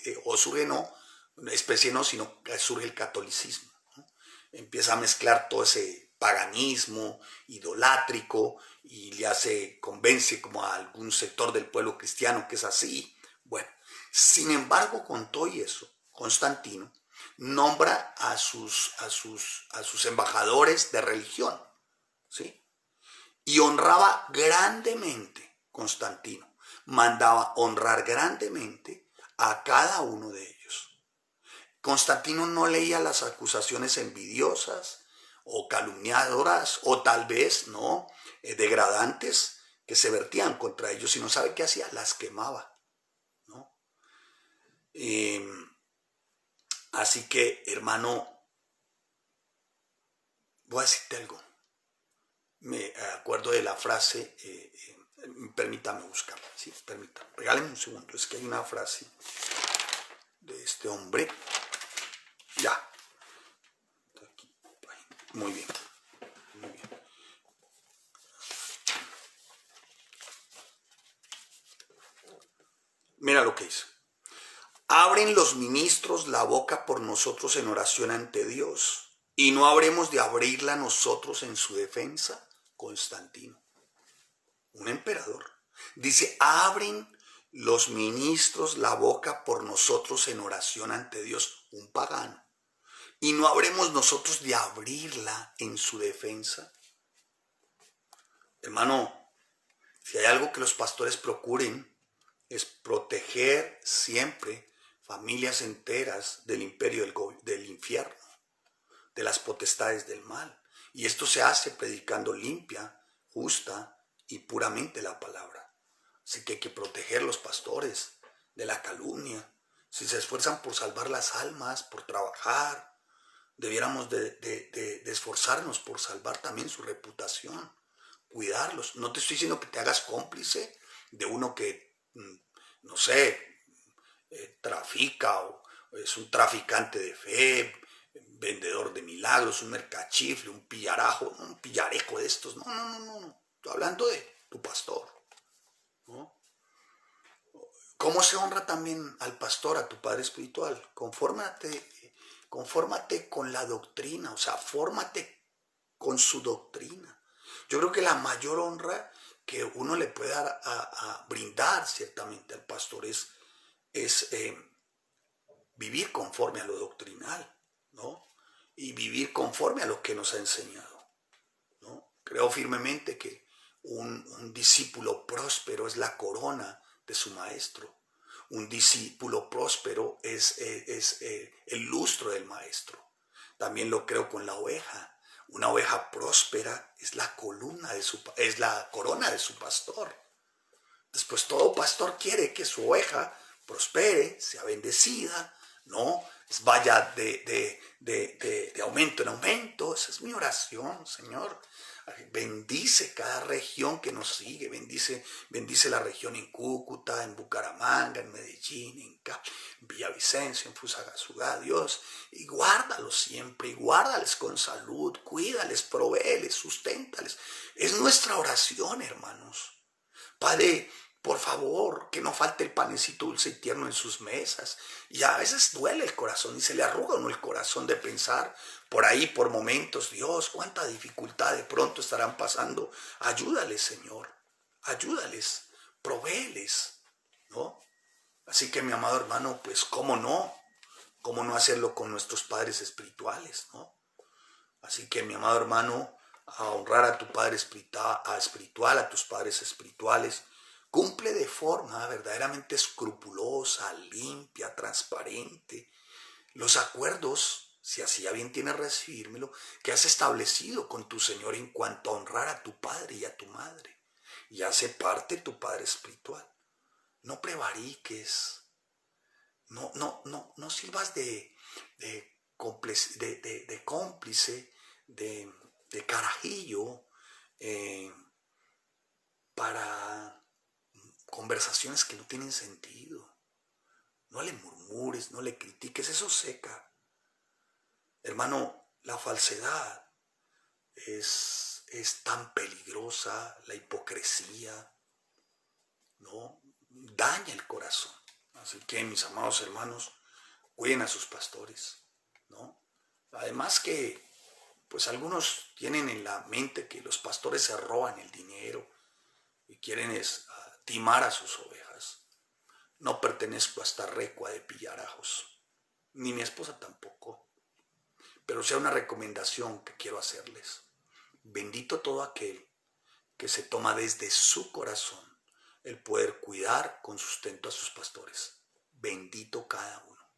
sino que surge el catolicismo, ¿no? Empieza a mezclar todo ese paganismo idolátrico y convence como a algún sector del pueblo cristiano que es así. Bueno, sin embargo, con todo y eso, Constantino nombra a sus embajadores de religión, ¿sí? Y honraba grandemente, Constantino, mandaba honrar grandemente a cada uno de ellos. Constantino no leía las acusaciones envidiosas o calumniadoras, o tal vez degradantes, que se vertían contra ellos, sino ¿sabe qué hacía? Las quemaba, ¿no? Así que, hermano, voy a decirte algo. Me acuerdo de la frase, permítame buscarla, regáleme un segundo, es que hay una frase de este hombre Muy bien, muy bien. Mira lo que dice. Abren los ministros la boca por nosotros en oración ante Dios, y no habremos de abrirla nosotros en su defensa. Constantino, un emperador. Dice, abren los ministros la boca por nosotros en oración ante Dios, un pagano. Y no habremos nosotros de abrirla en su defensa. Hermano, si hay algo que los pastores procuren, es proteger siempre familias enteras del imperio del infierno, de las potestades del mal. Y esto se hace predicando limpia, justa y puramente la palabra. Así que hay que proteger los pastores de la calumnia. Si se esfuerzan por salvar las almas, por trabajar, debiéramos de esforzarnos por salvar también su reputación, cuidarlos. No te estoy diciendo que te hagas cómplice de uno que, no sé, trafica o es un traficante de fe, vendedor de milagros, un mercachifle, un pillarajo, un pillarejo de estos. No. Estoy hablando de tu pastor, ¿no? ¿Cómo se honra también al pastor, a tu padre espiritual? Confórmate con la doctrina, o sea, fórmate con su doctrina. Yo creo que la mayor honra que uno le puede dar a brindar ciertamente al pastor es vivir conforme a lo doctrinal, ¿no? Y vivir conforme a lo que nos ha enseñado, ¿no? Creo firmemente que un discípulo próspero es la corona de su maestro. Un discípulo próspero es el lustro del maestro. También lo creo con la oveja. Una oveja próspera es la corona de su pastor. Después todo pastor quiere que su oveja prospere, sea bendecida, ¿no? Vaya de aumento en aumento. Esa es mi oración, Señor. Bendice cada región que nos sigue, bendice la región en Cúcuta, en Bucaramanga, en Medellín, en Villavicencio, en Fusagasugá, Dios, y guárdalos siempre, y guárdales con salud, cuídales, provéeles, susténtales. Es nuestra oración, hermanos. Padre, por favor, que no falte el panecito dulce y tierno en sus mesas. Y a veces duele el corazón y se le arruga uno el corazón de pensar por ahí, por momentos, Dios, cuánta dificultad de pronto estarán pasando. Ayúdales, Señor, ayúdales, provéeles, ¿no? Así que, mi amado hermano, pues, ¿cómo no hacerlo con nuestros padres espirituales, ¿no? Así que, mi amado hermano, a honrar a tu padre espiritual, a tus padres espirituales, cumple de forma verdaderamente escrupulosa, limpia, transparente los acuerdos, si así a bien tienes recibírmelo, que has establecido con tu Señor en cuanto a honrar a tu padre y a tu madre. Y hace parte tu padre espiritual. No prevariques, no sirvas de cómplice, de carajillo, para conversaciones que no tienen sentido. No le murmures, no le critiques, eso seca. Hermano, la falsedad es tan peligrosa, la hipocresía, ¿no? Daña el corazón. Así que, mis amados hermanos, cuiden a sus pastores, ¿no? Además que, pues algunos tienen en la mente que los pastores se roban el dinero y quieren timar a sus ovejas. No pertenezco a esta recua de pillarajos, ni mi esposa tampoco. Pero sea una recomendación que quiero hacerles. Bendito todo aquel que se toma desde su corazón el poder cuidar con sustento a sus pastores. Bendito cada uno.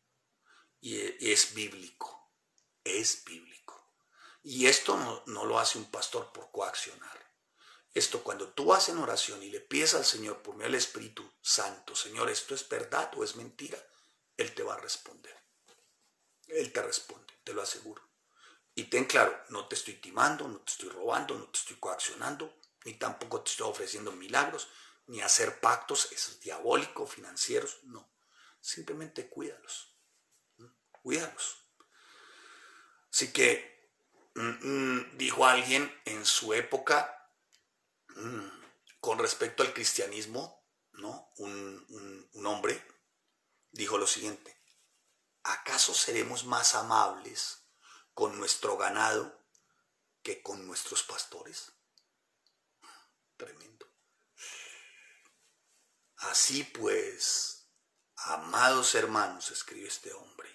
Y es bíblico, es bíblico. Y esto no lo hace un pastor por coaccionar. Esto cuando tú vas en oración y le pides al Señor por medio del Espíritu Santo, Señor, ¿esto es verdad o es mentira? Él te va a responder. Él te responde, te lo aseguro. Y ten claro, no te estoy timando, no te estoy robando, no te estoy coaccionando, ni tampoco te estoy ofreciendo milagros, ni hacer pactos, esos diabólicos, financieros, no. Simplemente cuídalos. Cuídalos. Así que Dijo alguien en su época con respecto al cristianismo, ¿no? Un hombre dijo lo siguiente: ¿acaso seremos más amables con nuestro ganado que con nuestros pastores? Tremendo. Así pues, amados hermanos, escribe este hombre,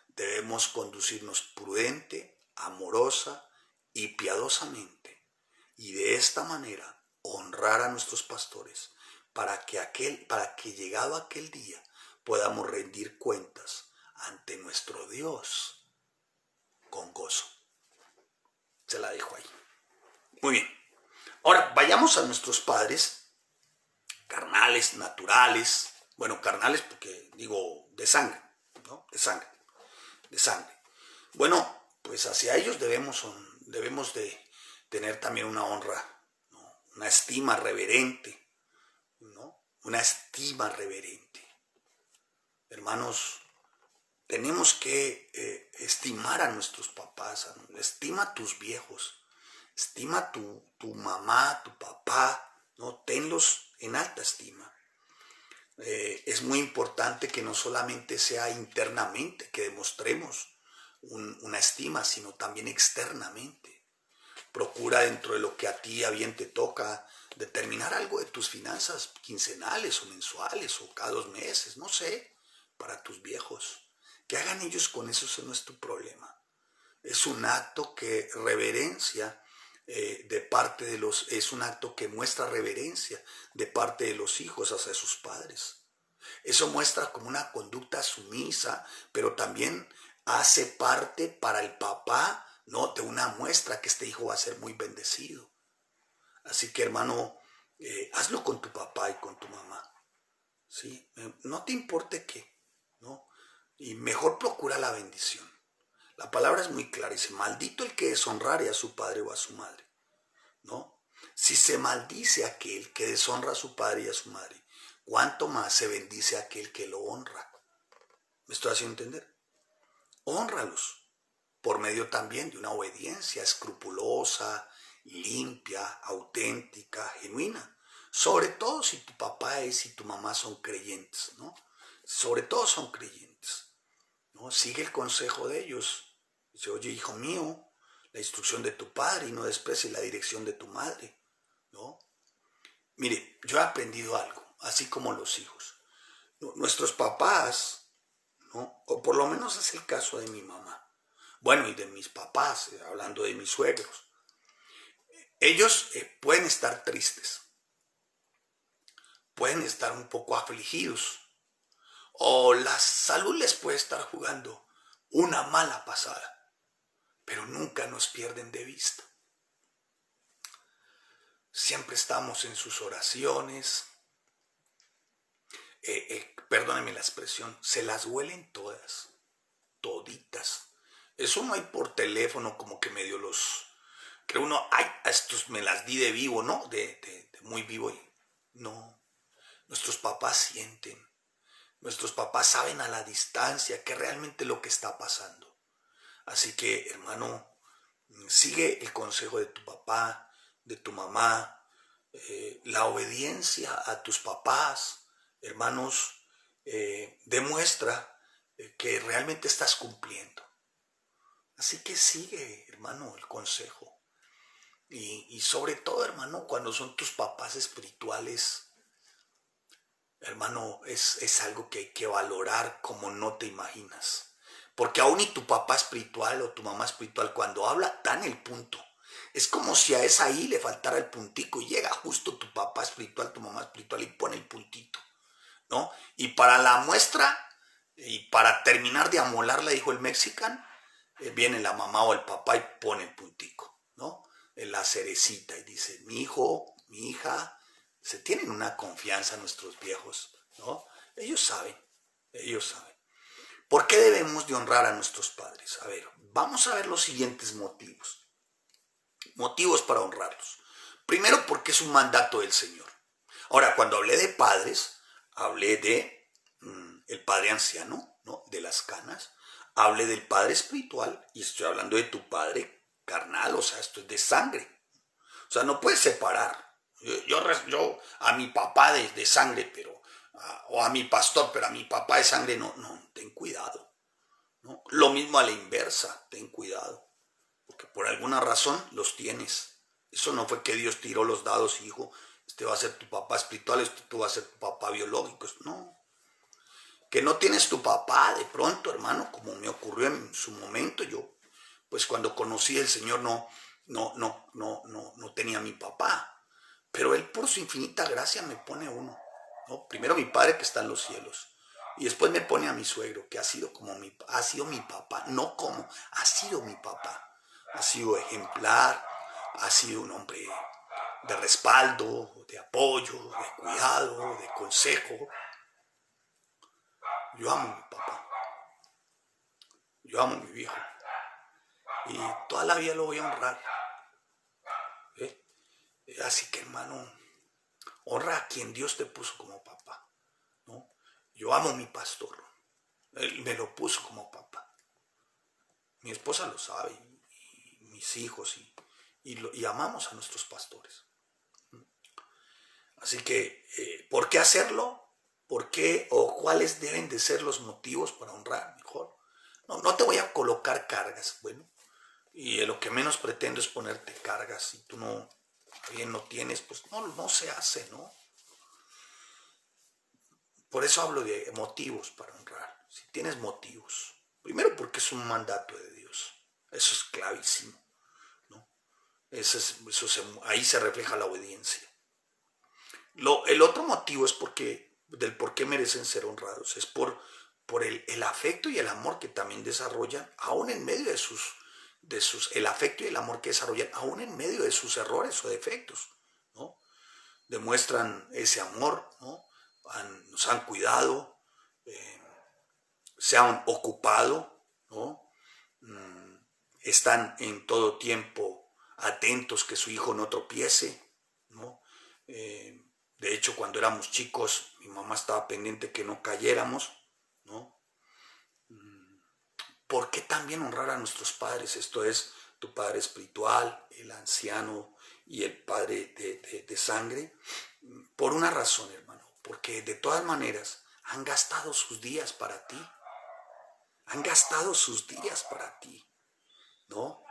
debemos conducirnos prudente, amorosa y piadosamente, y de esta manera honrar a nuestros pastores, para que llegado aquel día podamos rendir cuentas ante nuestro Dios con gozo. Se la dejo ahí. Muy bien. Ahora vayamos a nuestros padres carnales, naturales. Bueno, carnales porque digo de sangre, ¿no? De sangre. Bueno, pues hacia ellos debemos de tener también una honra, ¿no? Una estima reverente, ¿no? Una estima reverente. Hermanos, tenemos que estimar a nuestros papás, estima a tus viejos, estima a tu mamá, tu papá, ¿no? Tenlos en alta estima. Es muy importante que no solamente sea internamente, que demostremos una estima, sino también externamente. Procura dentro de lo que a ti a bien te toca determinar algo de tus finanzas quincenales o mensuales o cada 2 meses, no sé, para tus viejos. Que hagan ellos con eso no es tu problema. Es un acto que reverencia es un acto que muestra reverencia de parte de los hijos hacia sus padres. Eso muestra como una conducta sumisa, pero también hace parte para el papá, ¿no?, de una muestra que este hijo va a ser muy bendecido. Así que, hermano, hazlo con tu papá y con tu mamá, ¿sí? No te importe qué, ¿no? Y mejor procura la bendición. La palabra es muy clara, dice: maldito el que deshonrare a su padre o a su madre, ¿no? Si se maldice a aquel que deshonra a su padre y a su madre, ¿cuánto más se bendice a aquel que lo honra? ¿Me estoy haciendo entender? Hónralos por medio también de una obediencia escrupulosa, limpia, auténtica, genuina. Sobre todo si tu papá y tu mamá son creyentes, ¿no? Sobre todo son creyentes, ¿no? Sigue el consejo de ellos. Dice: oye, hijo mío, la instrucción de tu padre y no desprecies la dirección de tu madre, ¿no? Mire, yo he aprendido algo, así como los hijos. Nuestros papás, ¿no?, o por lo menos es el caso de mi mamá, bueno, y de mis papás, hablando de mis suegros, ellos pueden estar tristes, pueden estar un poco afligidos, o la salud les puede estar jugando una mala pasada, pero nunca nos pierden de vista. Siempre estamos en sus oraciones. Perdónenme la expresión, se las huelen todas, toditas. Eso no hay por teléfono como que medio que uno, ay, a estos me las di de vivo, ¿no? De muy vivo. No, nuestros papás sienten, nuestros papás saben a la distancia qué realmente lo que está pasando. Así que, hermano, sigue el consejo de tu papá, de tu mamá, la obediencia a tus papás, hermanos, demuestra que realmente estás cumpliendo. Así que sigue, hermano, el consejo. Y sobre todo, hermano, cuando son tus papás espirituales, hermano, es algo que hay que valorar como no te imaginas. Porque aún y tu papá espiritual o tu mamá espiritual, cuando habla, dan el punto. Es como si a esa I le faltara el puntico y llega justo tu papá espiritual, tu mamá espiritual y pone el puntito, ¿no? Y para la muestra y para terminar de amolarla, dijo el mexicano, viene la mamá o el papá y pone el puntico, ¿no? En la cerecita y dice: mi hijo, mi hija, se tienen una confianza nuestros viejos, ¿no? Ellos saben. ¿Por qué debemos de honrar a nuestros padres? A ver, vamos a ver los siguientes motivos. Motivos para honrarlos. Primero, porque es un mandato del Señor. Ahora, cuando hablé de padres, hablé de el padre anciano, ¿no?, de las canas. Hablé del padre espiritual y estoy hablando de tu padre carnal, o sea, esto es de sangre. O sea, no puedes separar. Yo a mi papá de sangre, pero, o a mi pastor, pero a mi papá de sangre, no, ten cuidado, ¿no? Lo mismo a la inversa, ten cuidado, porque por alguna razón los tienes. Eso no fue que Dios tiró los dados y dijo, este va a ser tu papá espiritual, este tú vas a ser tu papá biológico. No, que no tienes tu papá de pronto, hermano, como me ocurrió en su momento. Yo, pues cuando conocí al Señor no tenía a mi papá, pero Él por su infinita gracia me pone uno, ¿no? Primero mi padre que está en los cielos, y después me pone a mi suegro, que ha sido mi papá, no como, ha sido mi papá, ha sido ejemplar, ha sido un hombre de respaldo, de apoyo, de cuidado, de consejo. Yo amo a mi papá, yo amo a mi viejo, y toda la vida lo voy a honrar, ¿eh? Así que, hermano, honra a quien Dios te puso como papá, ¿no? Yo amo a mi pastor, él me lo puso como papá. Mi esposa lo sabe, y mis hijos, y amamos a nuestros pastores. Así que, ¿por qué hacerlo? ¿Por qué o cuáles deben de ser los motivos para honrar mejor? No te voy a colocar cargas, bueno, y lo que menos pretendo es ponerte cargas. Si tú bien no tienes, pues no se hace, ¿no? Por eso hablo de motivos para honrar. Si tienes motivos, primero porque es un mandato de Dios, eso es clavísimo, ¿no? Ahí se refleja la obediencia. El otro motivo es del por qué merecen ser honrados, es por el afecto y el amor que también desarrollan, aún en medio el afecto y el amor que desarrollan, aún en medio de sus errores o defectos, ¿no? Demuestran ese amor, ¿no? Nos han cuidado, se han ocupado, ¿no? Están en todo tiempo atentos que su hijo no tropiece, ¿no? De hecho, cuando éramos chicos, mi mamá estaba pendiente que no cayéramos, ¿no? ¿Por qué también honrar a nuestros padres? Esto es, tu padre espiritual, el anciano y el padre de sangre. Por una razón, hermano, porque de todas maneras han gastado sus días para ti. Han gastado sus días para ti, ¿no?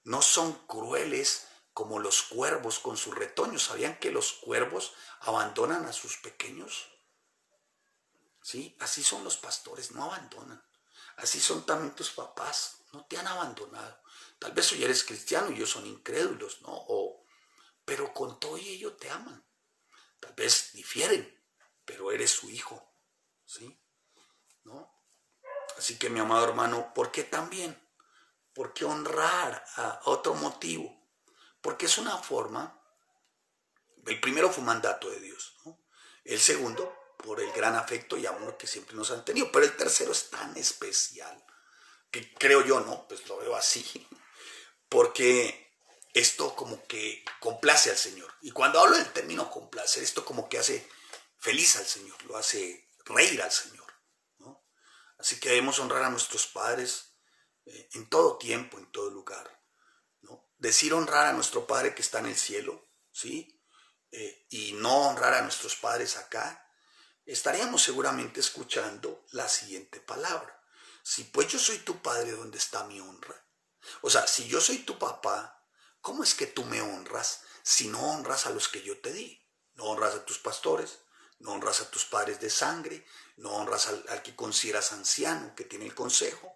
No son crueles como los cuervos con sus retoños. ¿Sabían que los cuervos abandonan a sus pequeños? ¿Sí? Así son los pastores, no abandonan. Así son también tus papás, no te han abandonado. Tal vez hoy eres cristiano y ellos son incrédulos, ¿no? Pero con todo y ello te aman. Tal vez difieren, pero eres su hijo, ¿sí? ¿No? Así que, mi amado hermano, ¿por qué también? ¿Por qué honrar a otro motivo? Porque es una forma. El primero fue un mandato de Dios, ¿no? El segundo, por el gran afecto y amor que siempre nos han tenido. Pero el tercero es tan especial, que creo yo, ¿no? Pues lo veo así, porque esto como que complace al Señor. Y cuando hablo del término complacer, esto como que hace feliz al Señor, lo hace reír al Señor, ¿no? Así que debemos honrar a nuestros padres en todo tiempo, en todo lugar, ¿no? Decir honrar a nuestro Padre que está en el cielo, ¿sí? Y no honrar a nuestros padres acá, estaríamos seguramente escuchando la siguiente palabra. Si pues yo soy tu padre, ¿dónde está mi honra? O sea, si yo soy tu papá, ¿cómo es que tú me honras si no honras a los que yo te di? No honras a tus pastores, no honras a tus padres de sangre, no honras al que consideras anciano, que tiene el consejo.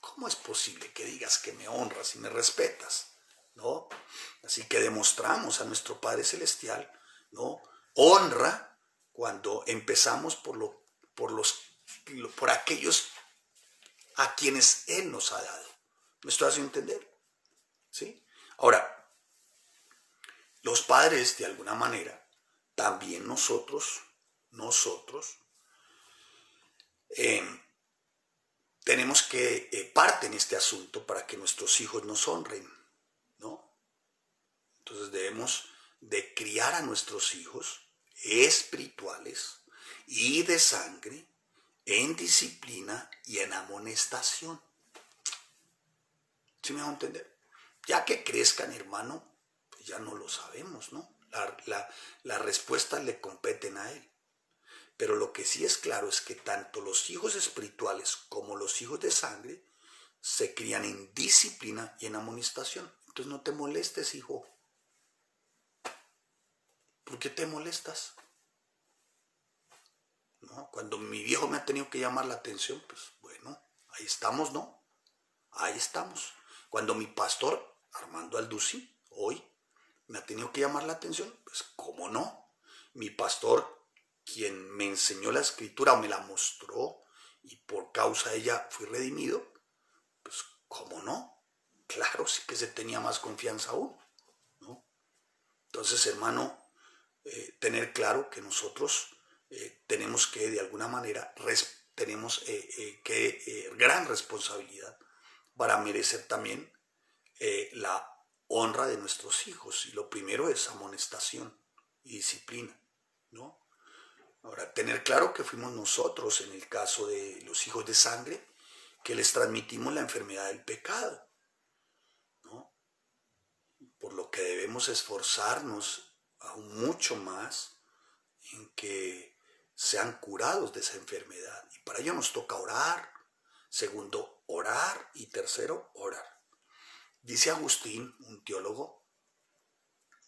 ¿Cómo es posible que digas que me honras y me respetas? ¿No? Así que demostramos a nuestro Padre Celestial, ¿no? Honra cuando empezamos por aquellos a quienes Él nos ha dado. ¿Me estoy haciendo entender? ¿Sí? Ahora, los padres, de alguna manera, también nosotros, tenemos que parte en este asunto para que nuestros hijos nos honren, ¿no? Entonces debemos de criar a nuestros hijos espirituales y de sangre en disciplina y en amonestación. ¿Sí me hago entender? Ya que crezcan, hermano, pues ya no lo sabemos, ¿no? Las respuestas le competen a él. Pero lo que sí es claro es que tanto los hijos espirituales como los hijos de sangre se crían en disciplina y en amonestación. Entonces no te molestes, hijo. ¿Por qué te molestas? ¿No? Cuando mi viejo me ha tenido que llamar la atención, pues bueno, ahí estamos, ¿no? Ahí estamos. Cuando mi pastor, Armando Alducin, hoy me ha tenido que llamar la atención, pues cómo no. Mi pastor, quien me enseñó la escritura o me la mostró y por causa de ella fui redimido, pues cómo no. Claro, sí que se tenía más confianza aún, ¿no? Entonces, hermano, tener claro que nosotros tenemos que de alguna manera tenemos gran responsabilidad para merecer también la honra de nuestros hijos. Y lo primero es amonestación y disciplina, ¿no? Ahora, tener claro que fuimos nosotros, en el caso de los hijos de sangre, que les transmitimos la enfermedad del pecado, ¿no? Por lo que debemos esforzarnos aún mucho más en que sean curados de esa enfermedad. Y para ello nos toca orar. Segundo, orar. Y tercero, orar. Dice Agustín, un teólogo,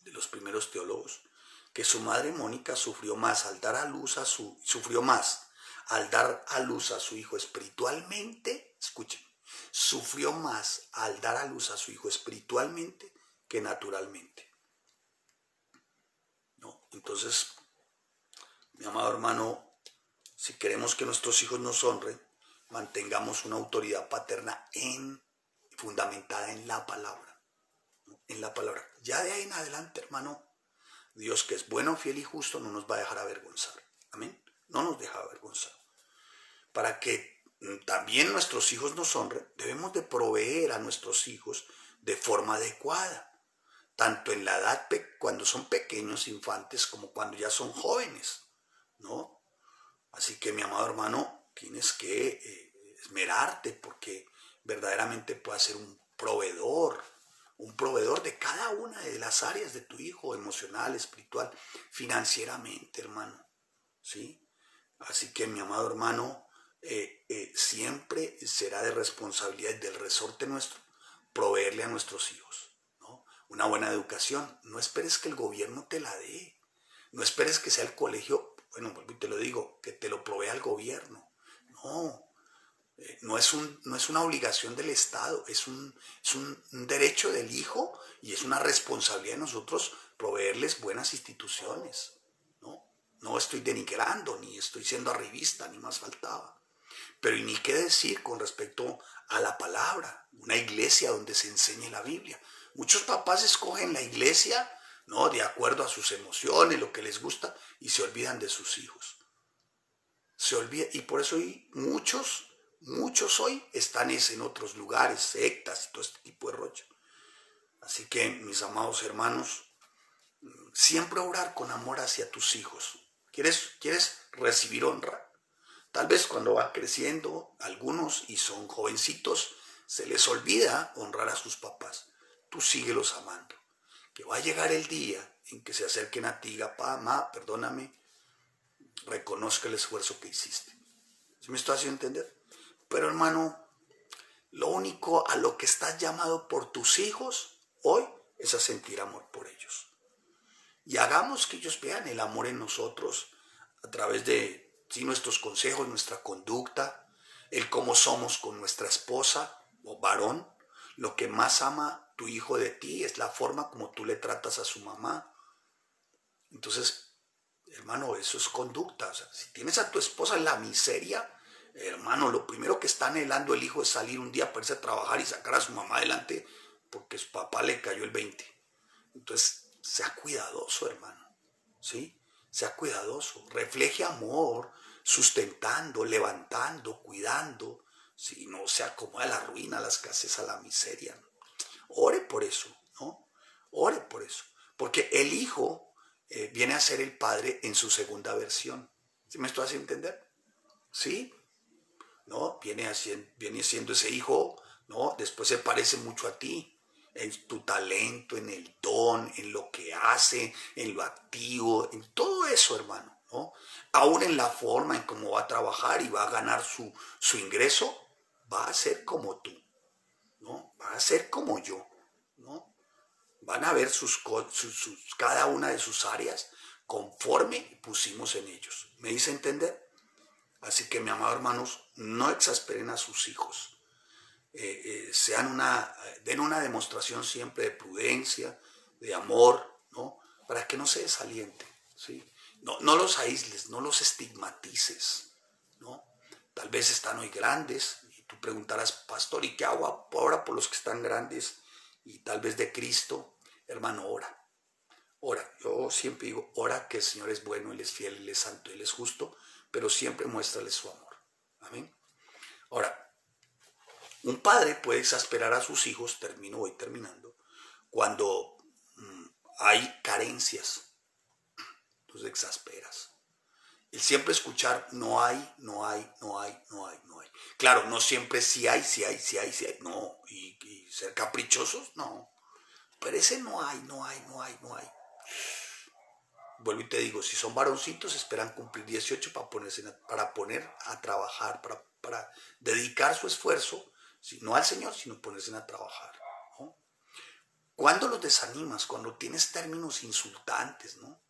de los primeros teólogos, que su madre Mónica sufrió más al dar a luz a su hijo espiritualmente, escuchen, sufrió más al dar a luz a su hijo espiritualmente que naturalmente. ¿No? Entonces, mi amado hermano, si queremos que nuestros hijos nos honren, mantengamos una autoridad paterna fundamentada en la palabra, ¿no? En la palabra. Ya de ahí en adelante, hermano, Dios, que es bueno, fiel y justo, no nos va a dejar avergonzar. Amén. No nos deja avergonzar. Para que también nuestros hijos nos honren, debemos de proveer a nuestros hijos de forma adecuada, tanto en la edad cuando son pequeños infantes como cuando ya son jóvenes, ¿no? Así que, mi amado hermano, tienes que esmerarte porque verdaderamente puedas ser un proveedor de cada una de las áreas de tu hijo, emocional, espiritual, financieramente, hermano, ¿sí? Así que, mi amado hermano, siempre será de responsabilidad del resorte nuestro proveerle a nuestros hijos, ¿no? Una buena educación. No esperes que el gobierno te la dé. No esperes que sea el colegio, bueno, vuelvo y te lo digo, que te lo provea el gobierno. No, no es una obligación del Estado, es un derecho del hijo y es una responsabilidad de nosotros proveerles buenas instituciones, ¿no? No estoy denigrando, ni estoy siendo arribista, ni más faltaba. Pero ni qué decir con respecto a la palabra, una iglesia donde se enseñe la Biblia. Muchos papás escogen la iglesia, ¿no?, de acuerdo a sus emociones, lo que les gusta, y se olvidan de sus hijos. Se olvida, y por eso hoy muchos hoy están en otros lugares, sectas y todo este tipo de rollo. Así que, mis amados hermanos, siempre orar con amor hacia tus hijos. ¿Quieres recibir honra? Tal vez cuando van creciendo algunos y son jovencitos, se les olvida honrar a sus papás. Tú síguelos amando. Que va a llegar el día en que se acerquen a ti y digan, papá, mamá, perdóname, reconozca el esfuerzo que hiciste. ¿Sí me estoy haciendo entender? Pero, hermano, lo único a lo que estás llamado por tus hijos hoy es a sentir amor por ellos. Y hagamos que ellos vean el amor en nosotros a través de nuestros consejos, nuestra conducta, el cómo somos con nuestra esposa o varón. Lo que más ama tu hijo de ti es la forma como tú le tratas a su mamá. Entonces, hermano, eso es conducta. O sea, si tienes a tu esposa en la miseria, hermano, lo primero que está anhelando el hijo es salir un día para irse a trabajar y sacar a su mamá adelante porque su papá le cayó el 20. Entonces, sea cuidadoso, hermano, ¿sí? Sea cuidadoso, refleje amor, sustentando, levantando, cuidando, ¿sí? No se acomoda a la ruina, a la escasez, a la miseria, ¿no? Ore por eso, ¿no? Ore por eso, porque el hijo viene a ser el padre en su segunda versión. ¿Sí me estoy haciendo entender? ¿Sí? ¿No? Viene siendo ese hijo ¿no? Después se parece mucho a ti, en tu talento, en el don, en lo que hace, en lo activo, en todo eso, hermano, ¿no? Aún en la forma en cómo va a trabajar y va a ganar su ingreso, va a ser como tú, ¿no? Va a ser como yo, ¿no? Van a ver cada una de sus áreas conforme pusimos en ellos. ¿Me hice entender? Así que, mi amado hermanos, no exasperen a sus hijos. Den una demostración siempre de prudencia, de amor, ¿no? Para que no se desalienten, ¿sí? No los aísles, no los estigmatices, ¿no? Tal vez están hoy grandes y tú preguntarás, pastor, ¿y qué hago ahora por los que están grandes y tal vez de Cristo? Hermano, ora. Ora, yo siempre digo, ora, que el Señor es bueno, Él es fiel, Él es santo, Él es justo, pero siempre muéstrale su amor. Amén. Ahora, un padre puede exasperar a sus hijos, voy terminando, cuando hay carencias, entonces exasperas. El siempre escuchar no hay, no hay, no hay, no hay, no hay. Claro, no siempre sí hay, sí hay, sí hay, sí hay, no. Y ser caprichosos, no. Pero ese no hay, no hay, no hay, no hay. Vuelvo y te digo, si son varoncitos, esperan cumplir 18 para poner a trabajar, para dedicar su esfuerzo, no al Señor, sino ponerse a trabajar, ¿no? Cuando los desanimas, cuando tienes términos insultantes, ¿no?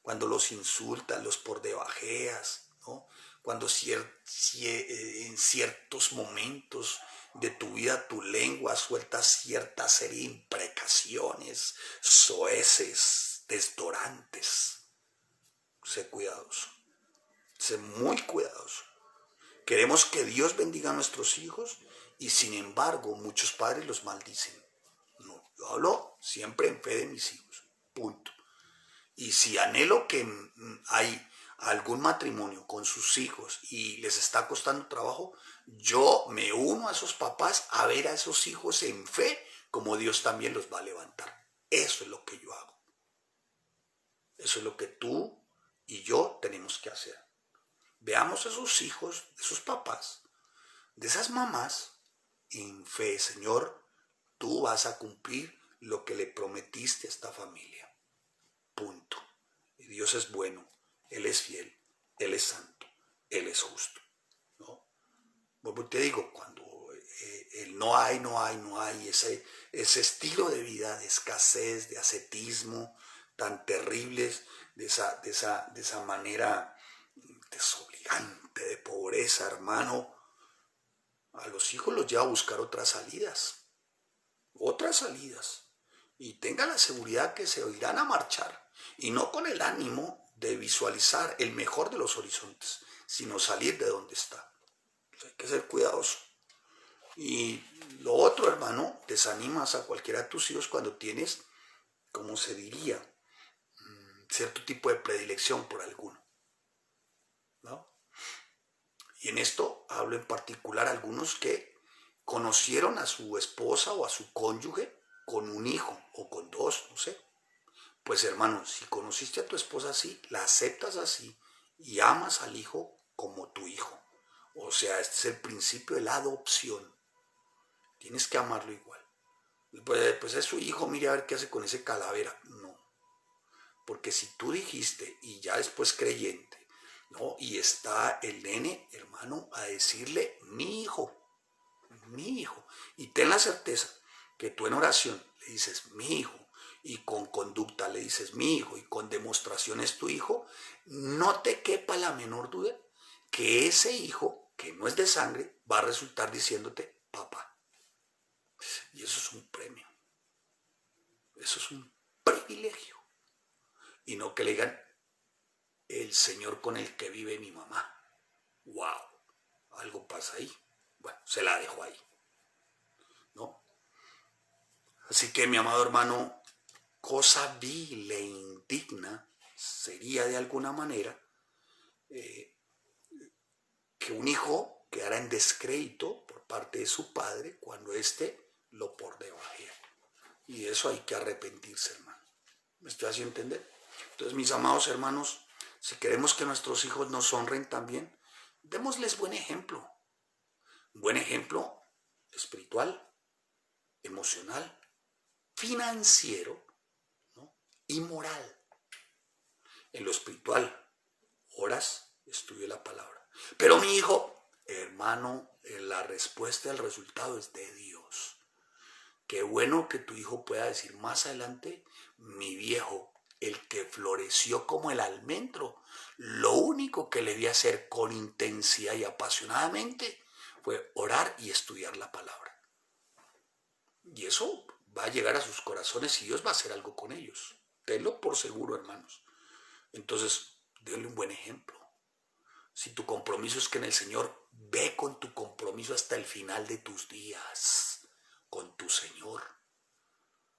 Cuando los insultas, los por debajeas, ¿no? Cuando en ciertos momentos de tu vida tu lengua suelta cierta serie de imprecaciones, soeces, desdorantes. Sé cuidadoso, sé muy cuidadoso. Queremos que Dios bendiga a nuestros hijos y sin embargo muchos padres los maldicen. No, yo hablo siempre en fe de mis hijos, punto. Y si anhelo que hay algún matrimonio con sus hijos y les está costando trabajo, yo me uno a esos papás a ver a esos hijos en fe como Dios también los va a levantar. Eso es lo que yo hago. Eso es lo que tú y yo tenemos que hacer. Veamos a esos hijos, de esos papás, de esas mamás, en fe, Señor, tú vas a cumplir lo que le prometiste a esta familia. Punto. Y Dios es bueno, Él es fiel, Él es santo, Él es justo, ¿no? Bueno, te digo, cuando el no hay, no hay, no hay, ese estilo de vida de escasez, de ascetismo, tan terribles, de esa manera desobligante de pobreza, hermano, a los hijos los lleva a buscar otras salidas, y tengan la seguridad que se irán a marchar, y no con el ánimo de visualizar el mejor de los horizontes, sino salir de donde está. Entonces hay que ser cuidadoso. Y lo otro, hermano, desanimas a cualquiera de tus hijos cuando tienes, como se diría, cierto tipo de predilección por alguno, ¿no? Y en esto hablo en particular a algunos que conocieron a su esposa o a su cónyuge con un hijo o con dos, no sé. Pues hermano, si conociste a tu esposa así, la aceptas así y amas al hijo como tu hijo. O sea, este es el principio de la adopción. Tienes que amarlo igual. Pues es su hijo, mire a ver qué hace con ese calavera. No. Porque si tú dijiste y ya después creyente, ¿no? Y está el nene, hermano, a decirle mi hijo. Y ten la certeza que tú en oración le dices mi hijo y con conducta le dices mi hijo y con demostración es tu hijo, no te quepa la menor duda que ese hijo, que no es de sangre, va a resultar diciéndote papá. Y eso es un premio. Eso es un privilegio. Y no que le digan el Señor con el que vive mi mamá. ¡Wow! Algo pasa ahí. Bueno, se la dejo ahí, ¿no? Así que, mi amado hermano, cosa vil e indigna sería de alguna manera que un hijo quedara en descrédito por parte de su padre cuando éste lo por debajea. Y de eso hay que arrepentirse, hermano. ¿Me estoy haciendo entender? Entonces, mis amados hermanos, si queremos que nuestros hijos nos honren también, démosles buen ejemplo. Buen ejemplo espiritual, emocional, financiero, ¿no? Y moral. En lo espiritual, oras, estudia la palabra. Pero mi hijo, hermano, la respuesta al resultado es de Dios. Qué bueno que tu hijo pueda decir más adelante, mi viejo, el que floreció como el almendro, lo único que le di hacer con intensidad y apasionadamente fue orar y estudiar la palabra. Y eso va a llegar a sus corazones y Dios va a hacer algo con ellos. Tenlo por seguro, hermanos. Entonces, denle un buen ejemplo. Si tu compromiso es que en el Señor, ve con tu compromiso hasta el final de tus días, con tu Señor.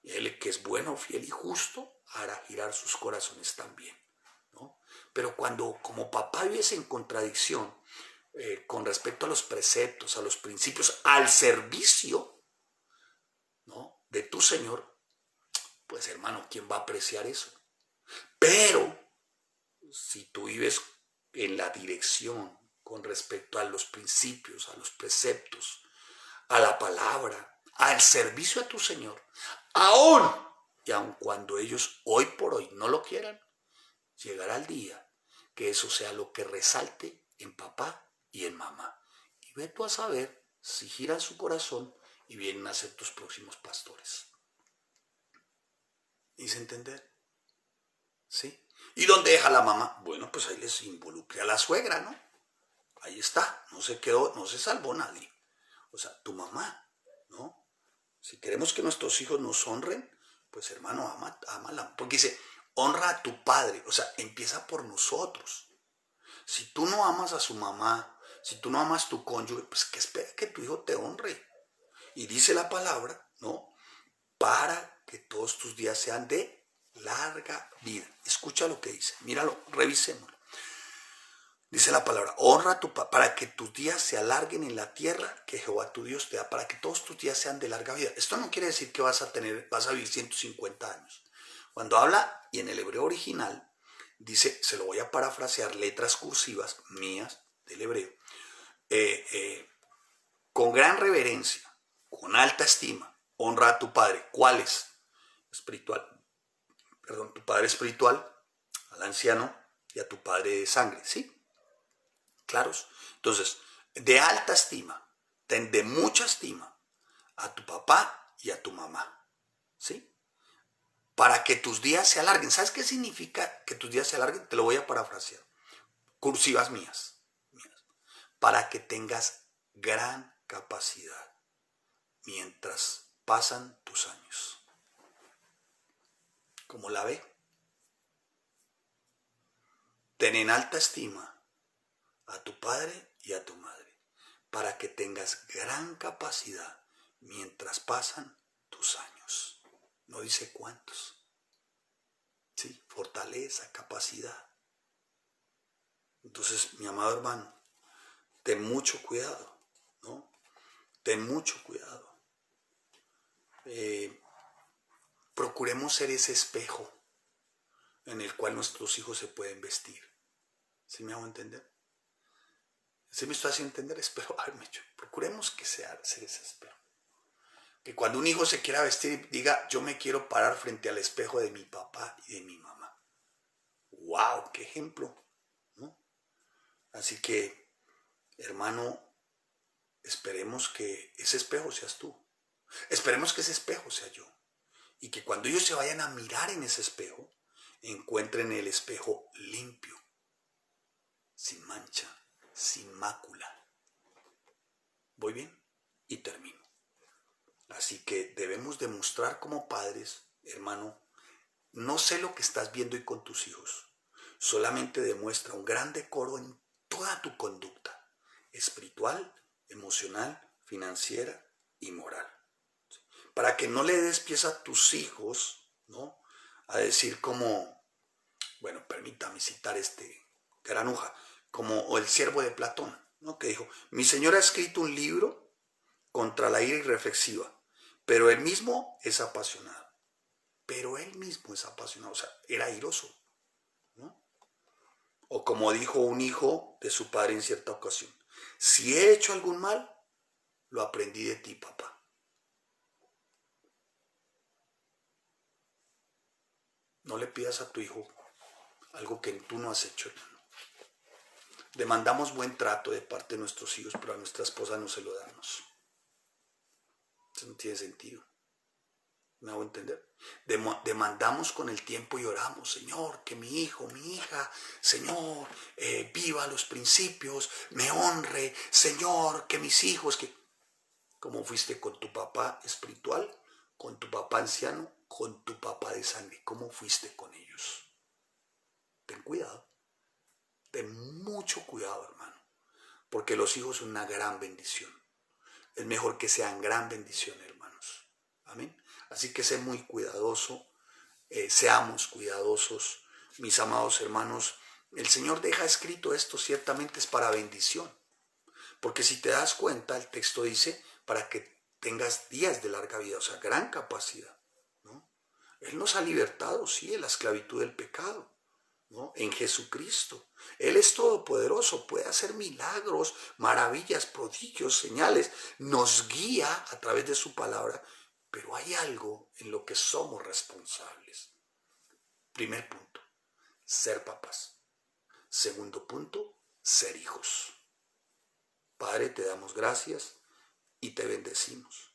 Él que es bueno, fiel y justo, hará girar sus corazones también, ¿no? Pero cuando como papá vives en contradicción con respecto a los preceptos, a los principios, al servicio, ¿no?, de tu Señor, pues hermano, ¿quién va a apreciar eso? Pero si tú vives en la dirección con respecto a los principios, a los preceptos, a la palabra, al servicio a tu Señor, aún y aun cuando ellos hoy por hoy no lo quieran, llegará el día que eso sea lo que resalte en papá y en mamá. Y ve tú a saber si giran su corazón y vienen a ser tus próximos pastores. ¿Hice entender? ¿Sí? ¿Y dónde deja la mamá? Bueno, pues ahí les involucre a la suegra, ¿no? Ahí está, no se quedó, no se salvó nadie. O sea, tu mamá, ¿no? Si queremos que nuestros hijos nos honren, pues hermano, ámala. Porque dice, honra a tu padre. O sea, empieza por nosotros. Si tú no amas a su mamá, si tú no amas a tu cónyuge, pues que espera que tu hijo te honre. Y dice la palabra, ¿no? Para que todos tus días sean de larga vida. Escucha lo que dice, míralo, revisémoslo. Dice la palabra, honra a tu papá para que tus días se alarguen en la tierra que Jehová tu Dios te da, para que todos tus días sean de larga vida. Esto no quiere decir que vas a vivir 150 años. Cuando habla, y en el hebreo original, dice, se lo voy a parafrasear, letras cursivas mías del hebreo, con gran reverencia, con alta estima, honra a tu padre. ¿Cuál es? Espiritual. Perdón, tu padre espiritual, al anciano y a tu padre de sangre, ¿sí? ¿Claros? Entonces, de alta estima, de mucha estima, a tu papá y a tu mamá, ¿sí? Para que tus días se alarguen. ¿Sabes qué significa que tus días se alarguen? Te lo voy a parafrasear. Cursivas mías. Para que tengas gran capacidad mientras pasan tus años. ¿Cómo la ve? Ten en alta estima a tu padre y a tu madre, para que tengas gran capacidad mientras pasan tus años. No dice cuántos. Sí, fortaleza, capacidad. Entonces, mi amado hermano, ten mucho cuidado, ¿no? Ten mucho cuidado. Procuremos ser ese espejo en el cual nuestros hijos se pueden vestir. ¿Sí me hago entender? ¿Sí me estoy haciendo entender? Espero haberme hecho. Procuremos que sea ser ese espejo. Que cuando un hijo se quiera vestir, diga, yo me quiero parar frente al espejo de mi papá y de mi mamá. ¡Wow! ¡Qué ejemplo! ¿No? Así que, hermano, esperemos que ese espejo seas tú. Esperemos que ese espejo sea yo. Y que cuando ellos se vayan a mirar en ese espejo, encuentren el espejo limpio, sin mancha, sin mácula. ¿Voy bien? Y termino. Así que debemos demostrar como padres, hermano, no sé lo que estás viendo hoy con tus hijos, solamente demuestra un gran decoro en toda tu conducta, espiritual, emocional, financiera y moral. Para que no le des pies a tus hijos, ¿no?, a decir como, bueno, permítame citar granuja, como el siervo de Platón, ¿no?, que dijo, mi señor ha escrito un libro contra la ira irreflexiva, pero él mismo es apasionado. O sea, era airoso, ¿no? O como dijo un hijo de su padre en cierta ocasión, si he hecho algún mal, lo aprendí de ti, papá. No le pidas a tu hijo algo que tú no has hecho, hermano. Demandamos buen trato de parte de nuestros hijos, pero a nuestra esposa no se lo damos. Eso no tiene sentido. ¿Me hago entender? Demandamos con el tiempo y oramos, Señor, que mi hijo, mi hija, Señor, viva los principios, me honre, Señor, que mis hijos, que... ¿Cómo fuiste con tu papá espiritual, con tu papá anciano, con tu papá de sangre? ¿Cómo fuiste con ellos? Ten cuidado, ten mucho cuidado, hermano, porque los hijos son una gran bendición. Es mejor que sean gran bendición, hermanos. Amén. Así que sé muy cuidadoso, seamos cuidadosos, mis amados hermanos. El Señor deja escrito esto, ciertamente es para bendición. Porque si te das cuenta, el texto dice, para que tengas días de larga vida, o sea, gran capacidad, ¿no? Él nos ha libertado, sí, de la esclavitud del pecado, ¿no? En Jesucristo. Él es todopoderoso, puede hacer milagros, maravillas, prodigios, señales, nos guía a través de su palabra, pero hay algo en lo que somos responsables. Primer punto, ser papás. Segundo punto, ser hijos. Padre, te damos gracias y te bendecimos.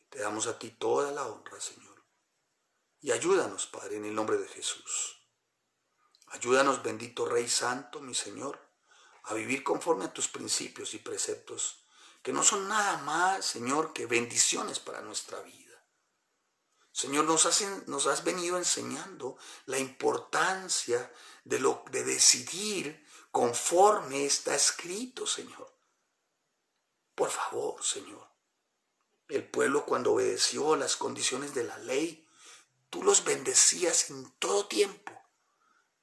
Te damos a ti toda la honra, Señor. Y ayúdanos, Padre, en el nombre de Jesús. Ayúdanos, bendito Rey Santo, mi Señor, a vivir conforme a tus principios y preceptos, que no son nada más, Señor, que bendiciones para nuestra vida. Señor, nos has venido enseñando la importancia de decidir conforme está escrito, Señor. Por favor, Señor, el pueblo cuando obedeció las condiciones de la ley, tú los bendecías en todo tiempo.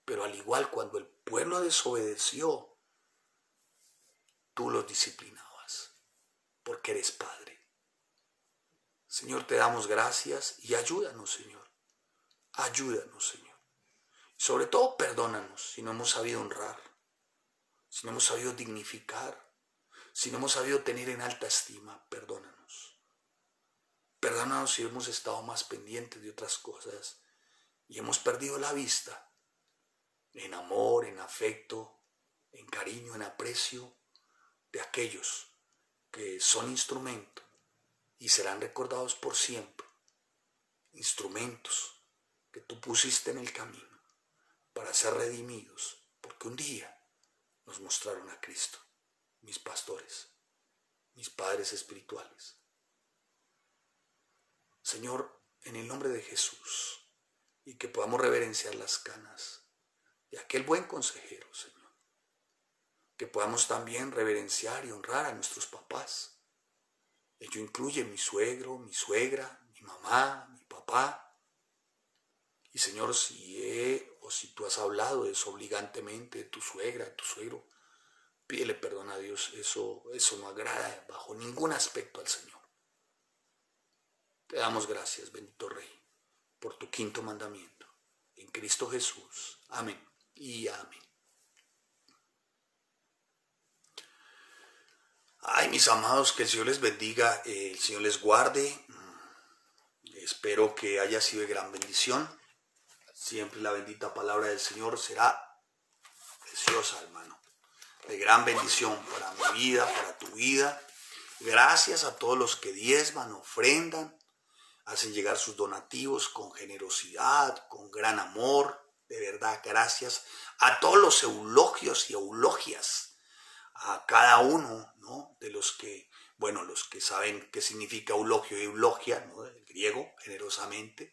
Pero al igual cuando el pueblo desobedeció, tú los disciplinabas, porque eres Padre. Señor, te damos gracias y ayúdanos, Señor. Ayúdanos, Señor. Sobre todo, perdónanos si no hemos sabido honrar, si no hemos sabido dignificar, si no hemos sabido tener en alta estima. Perdónanos. Perdónanos si hemos estado más pendientes de otras cosas y hemos perdido la vista en amor, en afecto, en cariño, en aprecio de aquellos que son instrumentos y serán recordados por siempre. Instrumentos que tú pusiste en el camino para ser redimidos, porque un día nos mostraron a Cristo, mis pastores, mis padres espirituales. Señor, en el nombre de Jesús, y que podamos reverenciar las canas de aquel buen consejero, Señor. Que podamos también reverenciar y honrar a nuestros papás. Ello incluye mi suegro, mi suegra, mi mamá, mi papá. Y Señor, si tú has hablado desobligantemente de tu suegra, de tu suegro, pídele perdón a Dios. Eso no agrada bajo ningún aspecto al Señor. Te damos gracias, bendito Rey, por tu quinto mandamiento. En Cristo Jesús. Amén y amén. Ay, mis amados, que el Señor les bendiga, el Señor les guarde. Espero que haya sido de gran bendición. Siempre la bendita palabra del Señor será preciosa, hermano. De gran bendición para mi vida, para tu vida. Gracias a todos los que diezman, ofrendan, hacen llegar sus donativos con generosidad, con gran amor. De verdad, gracias a todos los eulogios y eulogias, a cada uno, ¿no? De los que, bueno, los que saben qué significa eulogio y eulogia, ¿no? Del griego, generosamente.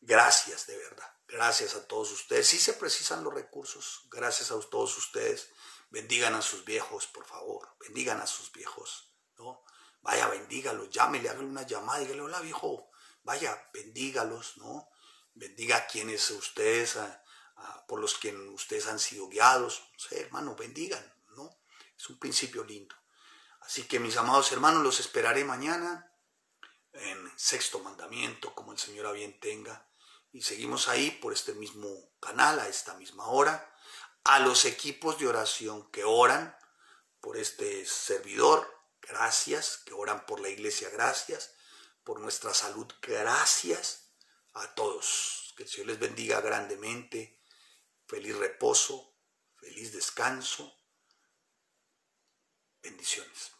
Gracias, de verdad. Gracias a todos ustedes. Si se precisan los recursos, gracias a todos ustedes. Bendigan a sus viejos, por favor. Bendigan a sus viejos, ¿no? Vaya, bendígalos, llámele, hágale una llamada, dígale, hola viejo. Vaya, bendígalos, ¿no? Bendiga a quienes ustedes, por los que ustedes han sido guiados. No sé, hermano, bendigan, ¿no? Es un principio lindo. Así que, mis amados hermanos, los esperaré mañana en sexto mandamiento, como el Señor a bien tenga. Y seguimos ahí por este mismo canal, a esta misma hora. A los equipos de oración que oran por este servidor, gracias, que oran por la iglesia, gracias, por nuestra salud, gracias a todos. Que el Señor les bendiga grandemente, feliz reposo, feliz descanso, bendiciones.